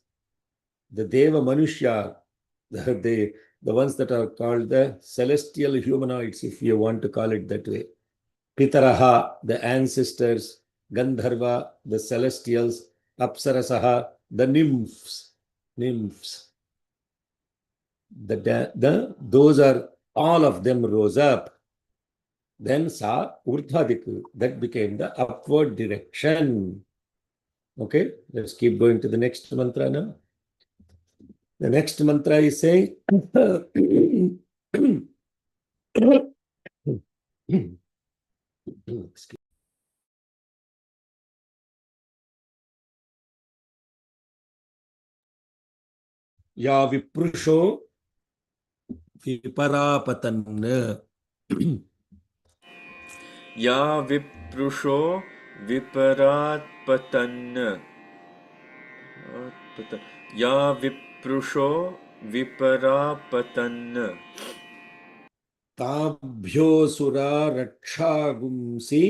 the deva manushya, the ones that are called the celestial humanoids, if you want to call it that way. Pitaraha, the ancestors, Gandharva, the celestials, Apsarasaha, the nymphs. Those are, all of them rose up. Then Sa Urdhadiku, that became the upward direction. Okay, let's keep going to the next mantra now. The next mantra is saying, Ya Viprusho Viparapatanna.
या विप्रुषो विपरात्पतन् या विप्रुषो विपरापतन्
ताभ्योऽसुरा रक्षागुंसि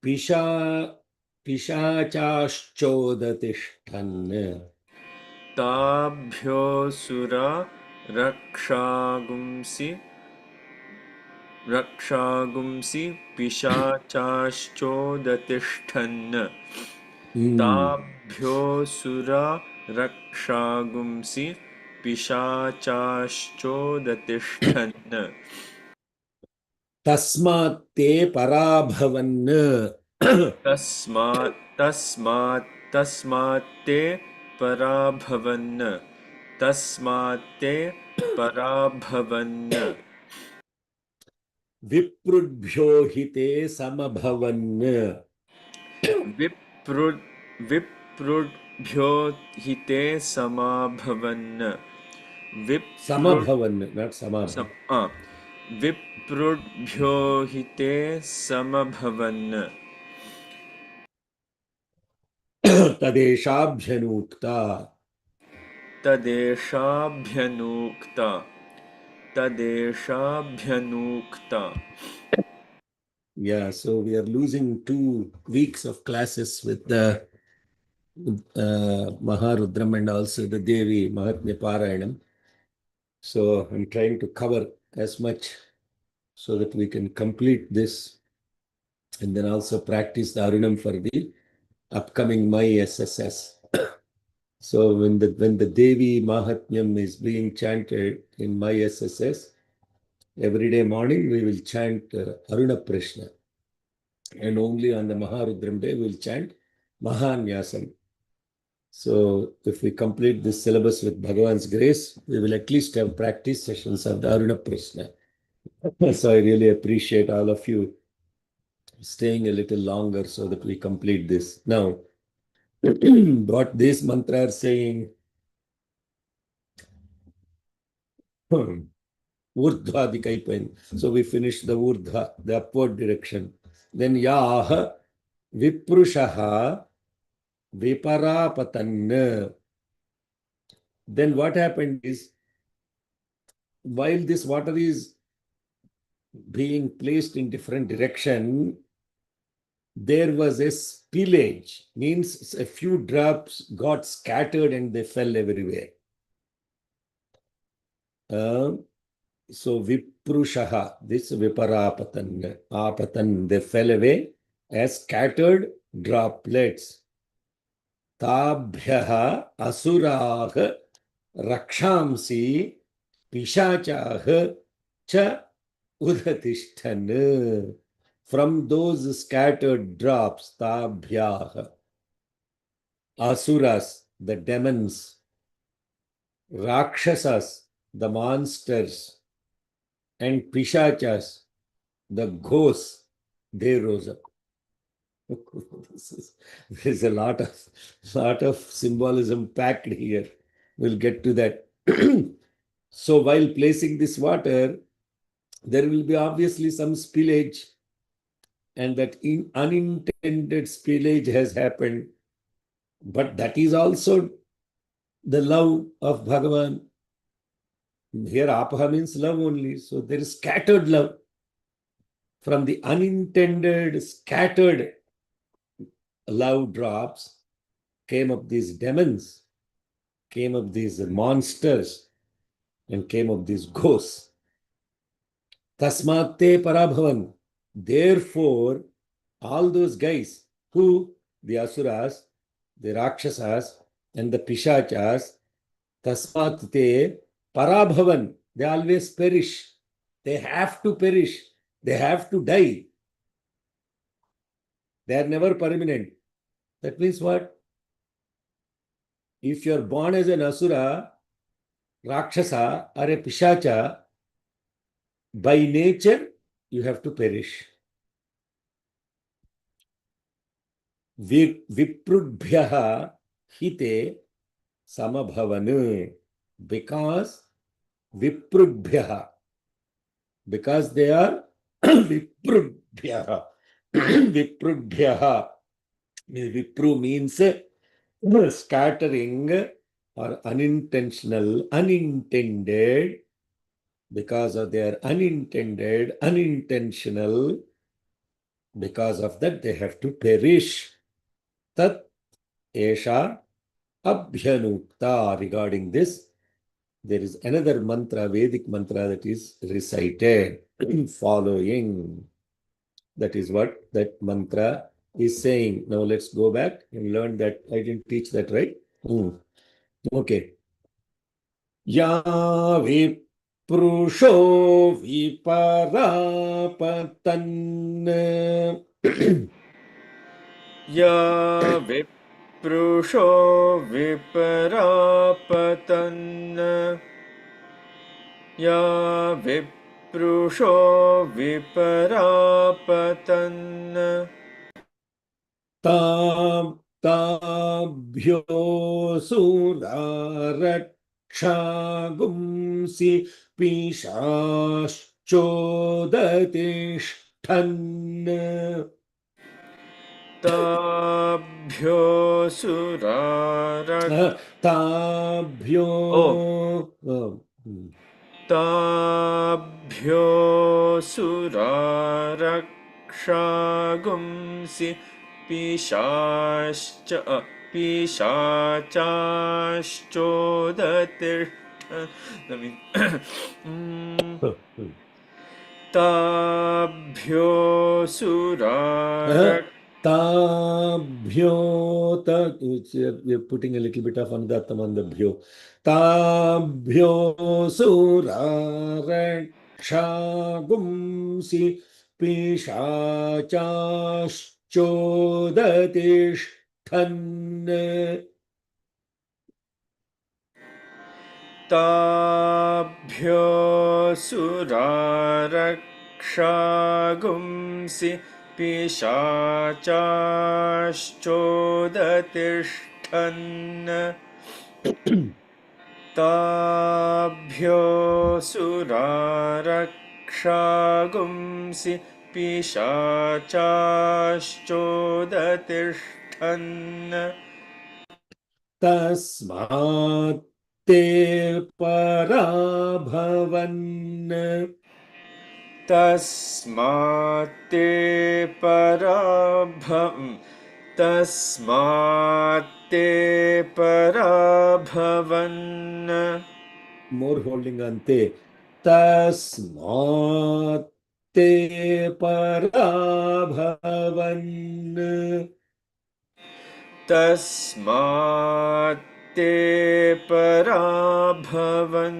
पिशाचाश्चोदतिष्ठन्.
ताभ्योऽसुरा रक्षागुंसि पिशाचाश्चोदतिष्ठन् ताभ्योऽसुरा रक्षागुंसि पिशाचाश्चोदतिष्ठन्
तस्मात् ते पराभवन्.
तस्मात् ते पराभवन्
विप्रुभ्यो हि ते समभवन्.
विप्रुभ्यो हि ते समाभवन्
समभवन्, not समाभवन्.
विप्रुभ्यो हि ते समभवन्
तदेशाभ्यनूक्ता.
तदेशाभ्यनूक्ता.
Yeah, so we are losing 2 weeks of classes with the Maharudram and also the Devi Mahatmya Parayanam. So I'm trying to cover as much so that we can complete this and then also practice the Arunam for the upcoming My SSS. So when the Devi Mahatmyam is being chanted in My SSS, every day morning we will chant Aruna Prashna. And only on the Maharudram day we'll chant Mahanyasam. So if we complete this syllabus with Bhagavan's grace, we will at least have practice sessions of the Aruna Prashna. So I really appreciate all of you staying a little longer so that we complete this. Now, what this mantra are saying, Urdhva Dikaipen. So we finish the Urdhva, the upward direction. Then Yah Viprushaha Viparapatanna. Then what happened is, while this water is being placed in different direction, there was a spillage, means a few drops got scattered and they fell everywhere. So Viprushaha, this Viparapatan, apatan, they fell away as scattered droplets. Tabhyaha asuraha rakshamsi pishachaha cha udatishthan. From those scattered drops, tabhyaha, asuras, the demons, rakshasas, the monsters, and Pishachas, the ghosts, they rose up. There's a lot of symbolism packed here. We'll get to that. So while placing this water, there will be obviously some spillage, and that unintended spillage has happened. But that is also the love of Bhagavan. Here, apaha means love only. So there is scattered love. From the unintended, scattered love drops came up these demons, came up these monsters, and came up these ghosts. Tasmate parabhavan. Therefore, all those guys who, the asuras, the rakshasas, and the pishachas, tasmat te parabhavan, they always perish. They have to perish. They have to die. They are never permanent. That means what? If you are born as an asura, rakshasa, or a pishacha, by nature, you have to perish. Viprudbhyaha hite samabhavanu. Because viprudbhyaha, because they are viprudbhyaha. Viprudbhyaha. Vipru means scattering or unintentional, unintended. Because of their unintentional, because of that they have to perish. Tat esha abhyanukta. Regarding this, there is another mantra, Vedic mantra, that is recited following. That is what that mantra is saying. Now let's go back and learn that. I didn't teach that, right? Okay. Ya Prusho viparapatan.
Ya viprusho viparapatan. Ya viprusho viparapatan.
Tabhyo suraraksha pishashchodadishtan.
Tabhyo surarak.
Tabhyo.
Tabhyo suraraksha pishachaschodatirshthan. Tabhyo surarak.
Tabhyo. We're putting a little bit of andatam on the bhyo. Tabhyo suraraksha pishachachchodadishtan.
Tabhyo suraraksha pishachaschodatirshthan. Tabhyo suraraksha pishachaschodatirshthan.
Tasmat te parabhavan.
Tasmat te parabhavan. Tasmat te parabhavan.
More holding on te. Tasmat te parabhavan.
Tasmat te parabhavan.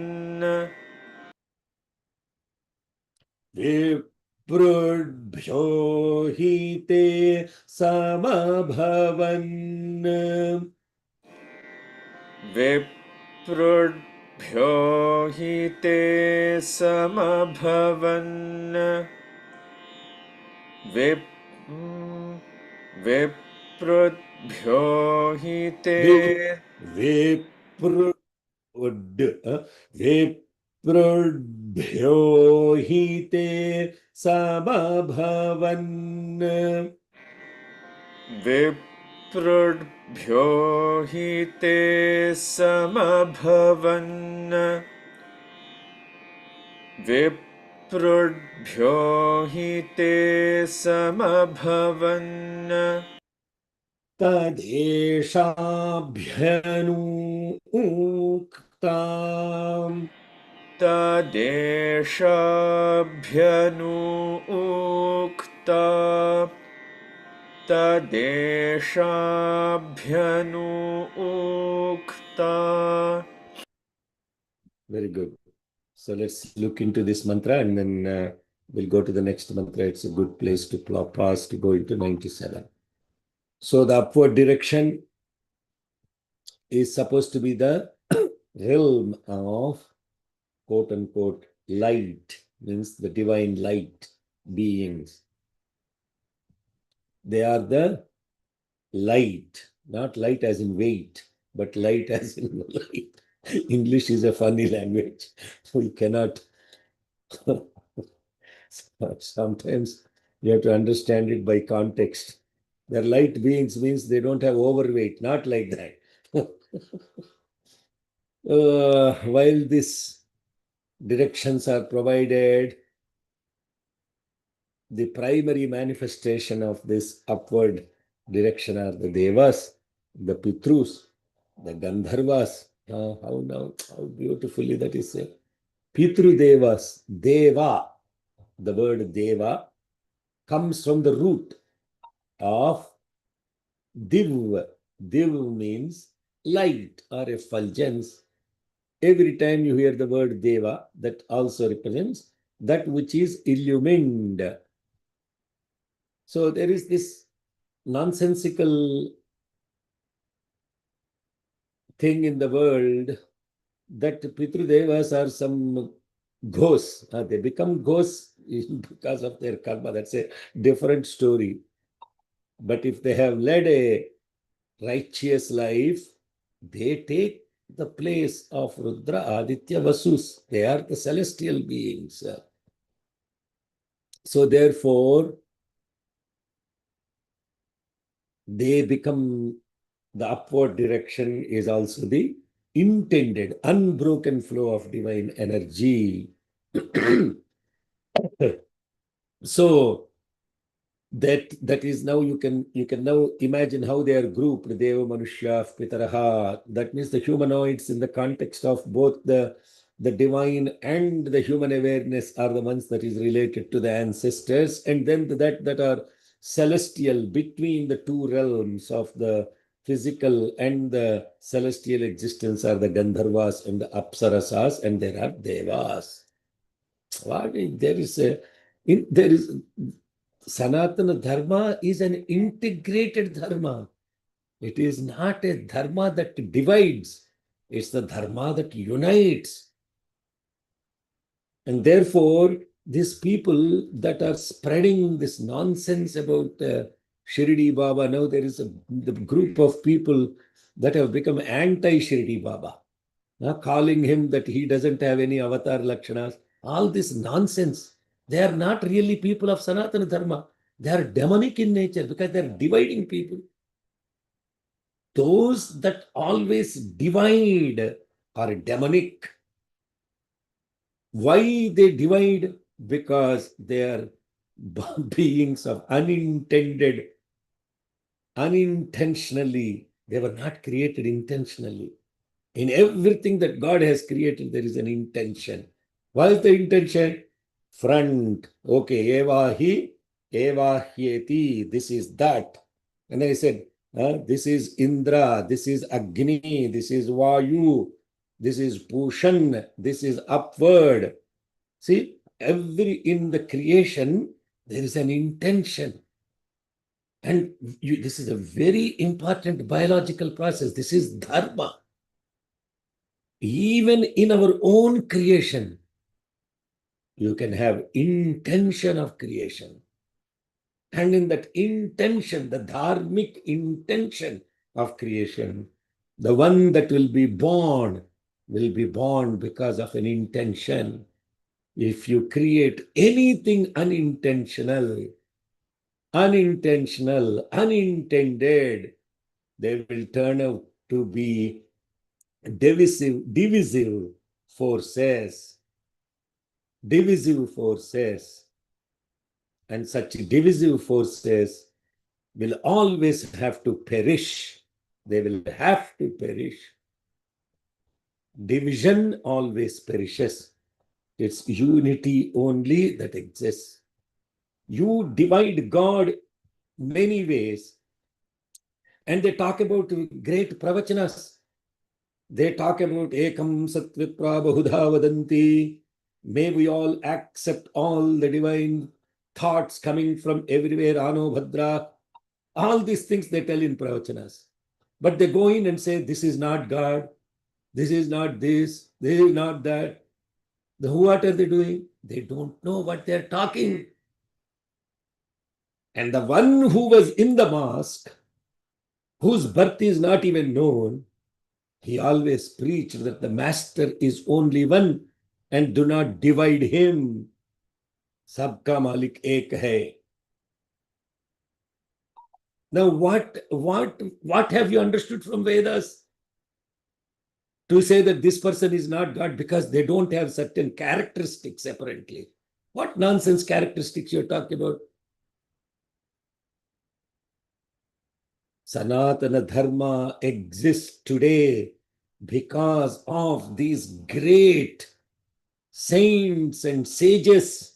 Viprudbhyo hi te samabhavan.
Viprudbhyo हि ते समभवन् विप्रुद्भ्यो हि ते
Vipru Viprudbhyo hi te samabhavan
विप्रुद्भ्यो हि ते समभवन् विप्रुद्भ्यो हि ते समभवन्
तदेशाभ्यनूक्ताम्
तदेशाभ्यनूक्ता तदेशाभ्यनूक्ता.
Very good. So let's look into this mantra and then we'll go to the next mantra. It's a good place to pause to go into 97. So the upward direction is supposed to be the realm of quote unquote light, means the divine light beings. They are the light, not light as in weight, but light as in light. English is a funny language. We cannot. Sometimes you have to understand it by context. They're light beings means they don't have overweight, not like that. While these directions are provided, the primary manifestation of this upward direction are the Devas, the Pitrus, the Gandharvas. How beautifully that is said. Pitru Devas, Deva, the word Deva comes from the root of Div. Div means light or effulgence. Every time you hear the word Deva, that also represents that which is illumined. So there is this nonsensical thing in the world that Pitrudevas are some ghosts. They become ghosts because of their karma. That's a different story. But if they have led a righteous life, they take the place of Rudra, Aditya, Vasus. They are the celestial beings. So therefore, they become the upward direction is also the intended, unbroken flow of divine energy. So that is now you can now imagine how they are grouped. Deva Manushya Pitaraha. That means the humanoids in the context of both the divine and the human awareness are the ones that is related to the ancestors, and then that are celestial between the two realms of the physical and the celestial existence are the Gandharvas and the Apsarasas, and there are Devas. There is Sanatana Dharma is an integrated Dharma. It is not a Dharma that divides. It's the Dharma that unites. And therefore, these people that are spreading this nonsense about Shirdi Baba, now there is the group of people that have become anti-Shirdi Baba, calling him that he doesn't have any avatar lakshanas. All this nonsense. They are not really people of Sanatana Dharma. They are demonic in nature because they are dividing people. Those that always divide are demonic. Why they divide? Because they are beings of unintentionally. They were not created intentionally. In everything that God has created, there is an intention. What is the intention? Front. Okay, Eva hi, Eva hyeti. This is that. And then he said, this is Indra, this is Agni, this is Vayu, this is Pushan, this is upward. See, in the creation, there is an intention. And this is a very important biological process. This is dharma. Even in our own creation, you can have intention of creation. And in that intention, the dharmic intention of creation, the one that will be born because of an intention. If you create anything unintended, unintended, they will turn out to be divisive forces. And such divisive forces will always have to perish. They will have to perish. Division always perishes. It's unity only that exists. You divide God many ways, and they talk about great pravachanas. They talk about ekam satvipra bahudha vadanti. May we all accept all the divine thoughts coming from everywhere, Ano Bhadra. All these things they tell in pravachanas. But they go in and say, this is not God, this is not this is not that. What are they doing? They don't know what they're talking. And the one who was in the mosque, whose birth is not even known, he always preached that the master is only one and do not divide him. Sabka Malik ek hai. Now, what have you understood from Vedas? To say that this person is not God because they don't have certain characteristics, apparently. What nonsense characteristics you're talking about? Sanatana Dharma exists today because of these great saints and sages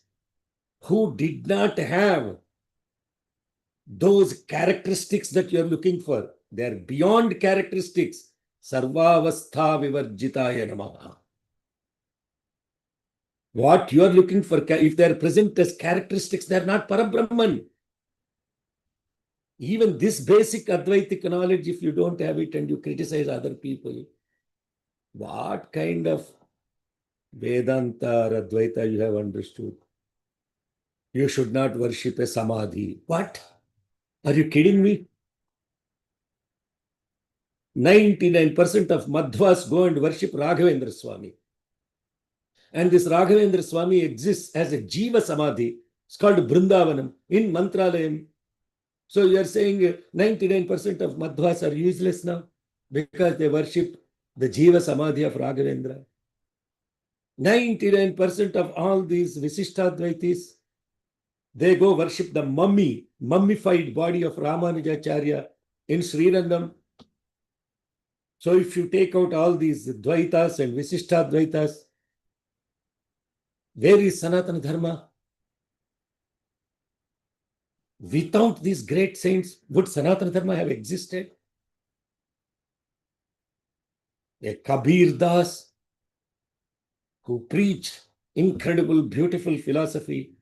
who did not have those characteristics that you're looking for. They're beyond characteristics. Sarvavastha vivarjitaya namaha. What you're looking for, if they're present as characteristics, they're not Parabrahman. Even this basic Advaitic knowledge, if you don't have it and you criticize other people, what kind of Vedanta or Advaita you have understood? You should not worship a Samadhi. What? Are you kidding me? 99% of Madhvas go and worship Raghavendra Swami. And this Raghavendra Swami exists as a Jiva Samadhi. It's called Brindavanam in Mantralayam. So you are saying 99% of Madhvas are useless now because they worship the Jiva Samadhi of Raghavendra. 99% of all these Visishtadvaitis, they go worship the mummified body of Ramanujacharya in Srirangam. So if you take out all these Dvaitas and Visishtadvaitas, where is Sanatana Dharma? Without these great saints, would Sanatana Dharma have existed? A Kabir Das, who preached incredible, beautiful philosophy,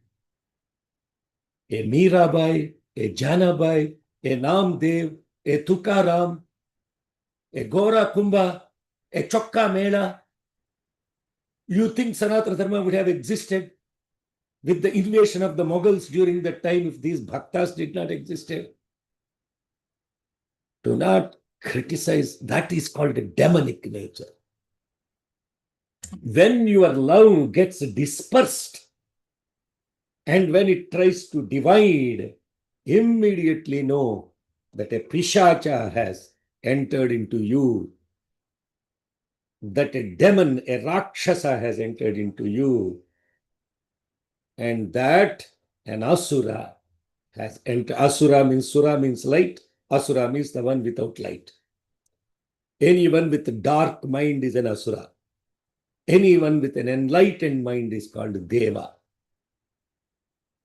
a Mirabai, a Janabai, a Namdev, a Tukaram, a Gora Kumbha, a Chokka Mela. You think Sanatana Dharma would have existed with the invasion of the Mughals during that time if these bhaktas did not exist? Do not criticize. That is called a demonic nature. When your love gets dispersed and when it tries to divide, immediately know that a pishacha has entered into you, that a demon, a rakshasa has entered into you, and that an asura has entered. Asura means, sura means light, asura means the one without light. Anyone with a dark mind is an asura. Anyone with an enlightened mind is called deva.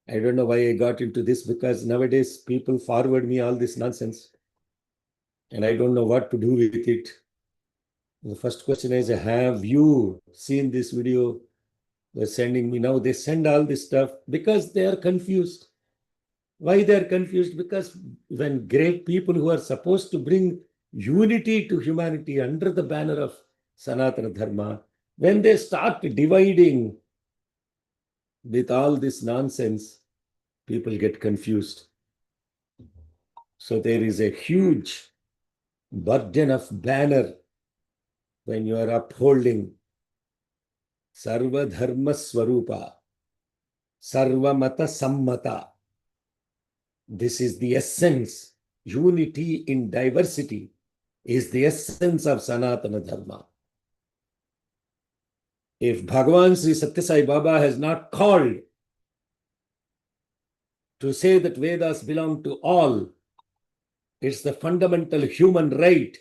I don't know why I got into this, because nowadays people forward me all this nonsense and I don't know what to do with it. The first question is, have you seen this video? They're sending me now. They send all this stuff because they are confused. Why they are confused? Because when great people who are supposed to bring unity to humanity under the banner of Sanatana Dharma, when they start dividing with all this nonsense, people get confused. So there is a huge burden of banner when you are upholding Sarva Dharma Swarupa, Sarva Mata Sammata. This is the essence. Unity in diversity is the essence of Sanatana Dharma. If Bhagavan Sri Satya Sai Baba has not called to say that Vedas belong to all, it's the fundamental human right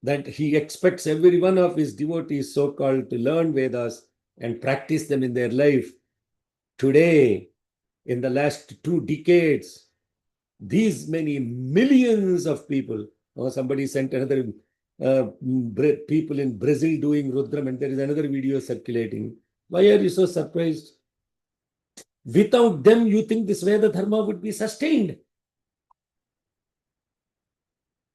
that he expects every one of his devotees, so-called, to learn Vedas and practice them in their life. Today, in the last 2 decades, these many millions of people, somebody sent another people in Brazil doing Rudram, and there is another video circulating. Why are you so surprised? Without them, you think this Veda Dharma would be sustained?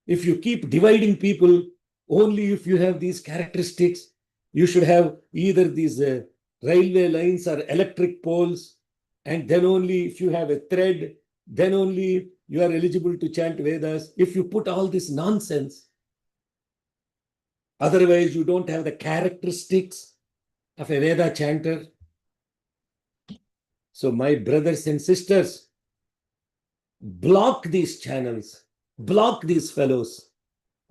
If you keep dividing people, only if you have these characteristics, you should have either these railway lines or electric poles, and then only if you have a thread, then only you are eligible to chant Vedas. If you put all this nonsense, otherwise you don't have the characteristics of a Veda chanter. So my brothers and sisters, block these channels, block these fellows.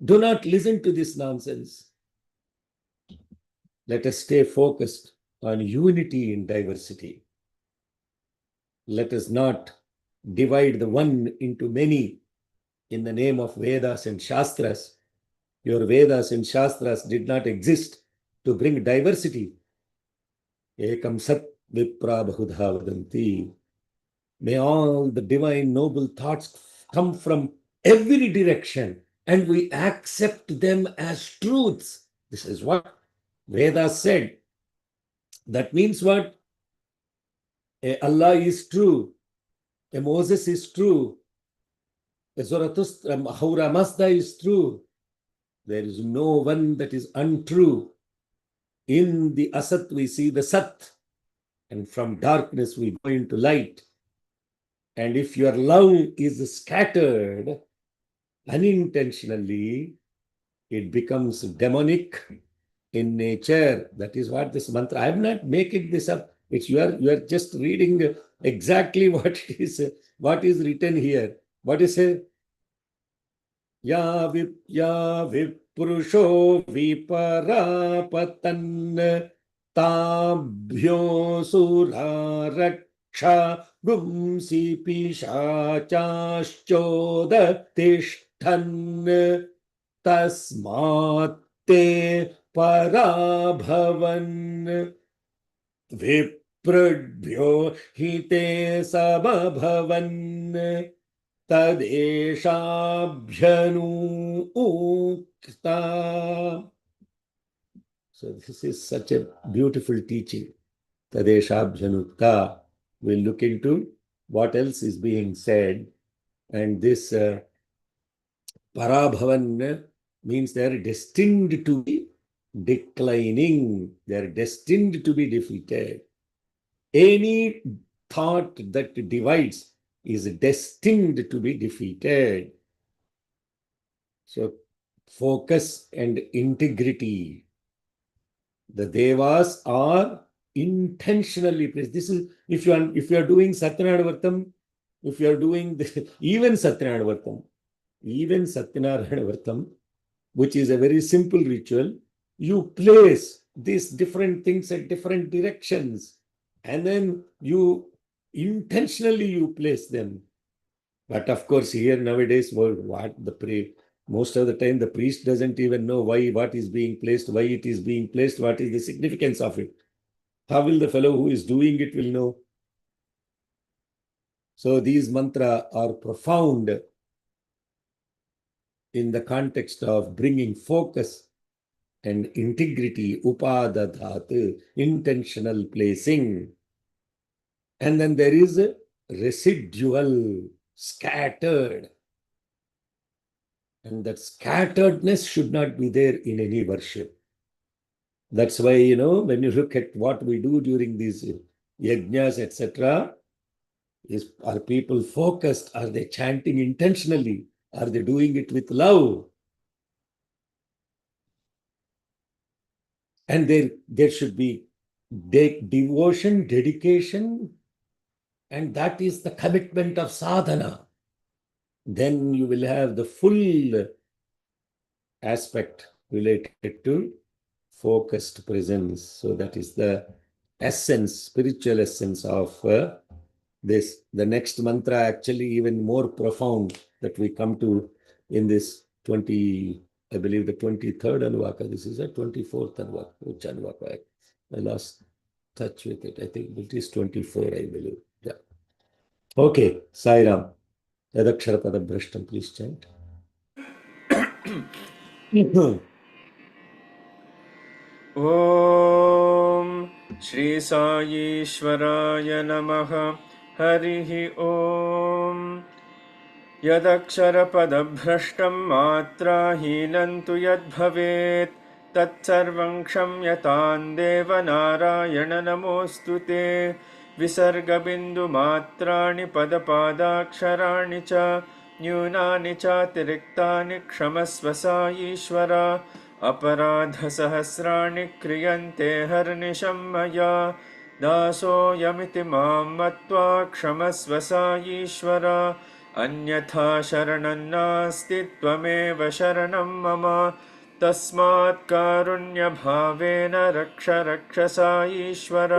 Do not listen to this nonsense. Let us stay focused on unity in diversity. Let us not divide the one into many in the name of Vedas and Shastras. Your Vedas and Shastras did not exist to bring diversity. Ekam sat vipra bahudha vadanti. May all the divine noble thoughts come from every direction and we accept them as truths. This is what Vedas said. That means what? Allah is true. Moses is true. Zarathustra, Ahura Mazda is true. There is no one that is untrue. In the Asat we see the Sat, and from darkness we go into light. And if your love is scattered unintentionally, it becomes demonic in nature. That is what this mantra. I am not making this up. It's you are just reading exactly what is written here. What is it? Ya vipurusho viparapatan tabhyo sura raksha gumsi pishachaschoda tishthan tasmat te parabhavan viprudbhyo hite sababhavan tadeshabhyanu ukta. So this is such a beautiful teaching. Tadeshabhyanukta. We'll look into what else is being said. And this parabhavan means they are destined to be declining. They are destined to be defeated. Any thought that divides is destined to be defeated. So focus and integrity. The devas are intentionally placed. This is if you are doing Satyanarayana Vartam, if you are doing even Satyanarayana Vartam, which is a very simple ritual, you place these different things at different directions, and then you intentionally you place them. But of course, here nowadays, most of the time the priest doesn't even know what is being placed, why it is being placed, what is the significance of it. How will the fellow who is doing it will know? So these mantras are profound in the context of bringing focus and integrity, upadadhat, intentional placing. And then there is a residual, scattered. And that scatteredness should not be there in any worship. That's why, you know, when you look at what we do during these yajnas, etc., are people focused? Are they chanting intentionally? Are they doing it with love? And there should be devotion, dedication, and that is the commitment of sadhana. Then you will have the full aspect related to focused presence. So that is the essence, spiritual essence of this. The next mantra actually even more profound that we come to in this 20, I believe the 23rd Anuvaka. This is a 24th Anuvaka. Which Anuvaka? I lost touch with it. I think it is 24, I believe. Yeah. Okay, Sai Ram. Yadakshara Pada Brashtam, please chant.
ॐ श्री साईश्वराय नमः हरिः ॐ यदक्षरपदभ्रष्टं मात्राहीनं तु यद्भवेत् तत्सर्वं क्षम्यतां देवनारायण नमोऽस्तु ते विसर्गबिन्दुमात्राणि पदपादाक्षराणि च न्यूनानि चातिरिक्तानि क्षमस्व साईश्वर अपराधसहस्राणि क्रियन्ते हर्निशं मया दासोऽयमिति मां मत्वा क्षमस्व साईश्वर अन्यथा शरणं नास्ति त्वमेव शरणं मम तस्मात् कारुण्यभावेन रक्ष रक्ष साईश्वर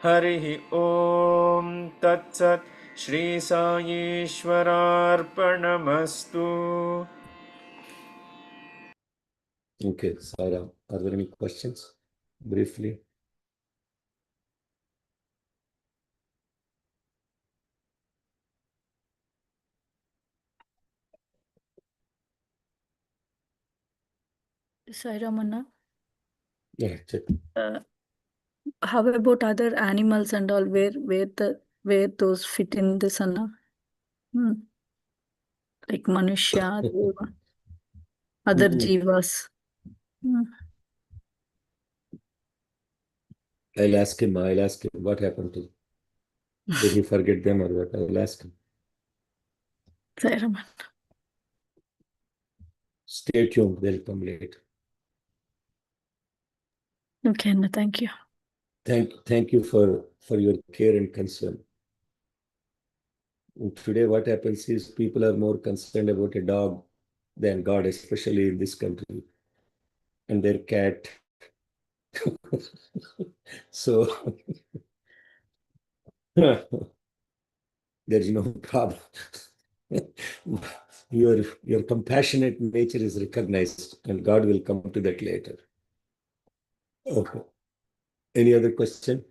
हरिः ॐ तत्सत् Shri साईश्वरार्पणमस्तु.
Okay, Sai Ram. Are there any questions? Briefly.
Sai Ramanna,
Yeah, check.
how about other animals and all? Where those fit in this Anna? Like Manushya, Deva, other jivas.
I'll ask him what happened to him. Did he forget them or what? I'll ask him.
Sai Ramanna.
Stay tuned, they'll come later.
Okay, Anna, thank you.
Thank you for your care and concern. Today, what happens is people are more concerned about a dog than God, especially in this country, and their cat. So there is no problem. Your compassionate nature is recognized, and God will come to that later. Okay. Any other question?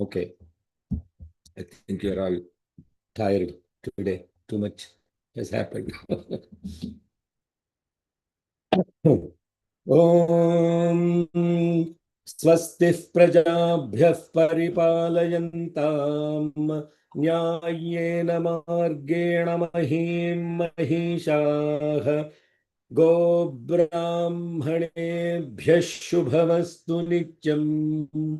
Okay. I think you're all tired today. Too much has happened. Om Swastif Prajabhyah Paripalayantam Nyayena Margena Mahim Mahishah Go Brahmanebhyah Shubhamastu Nityam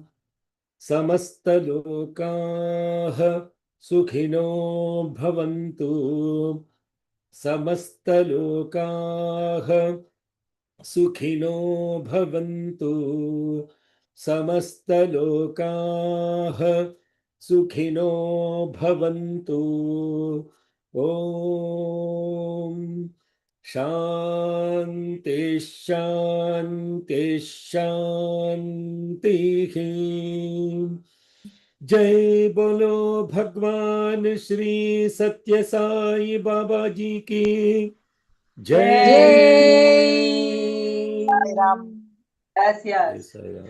Samastalokaah Sukhino Bhavantu Samastalokaah Sukhino Bhavantu Samastalokaah Sukhino Bhavantu. Om Shanti Shanti Shanti. जय बोलो भगवान श्री सत्य साई बाबा जी की जय।
Sai Ram. Gracias.
Jai Sai Ram.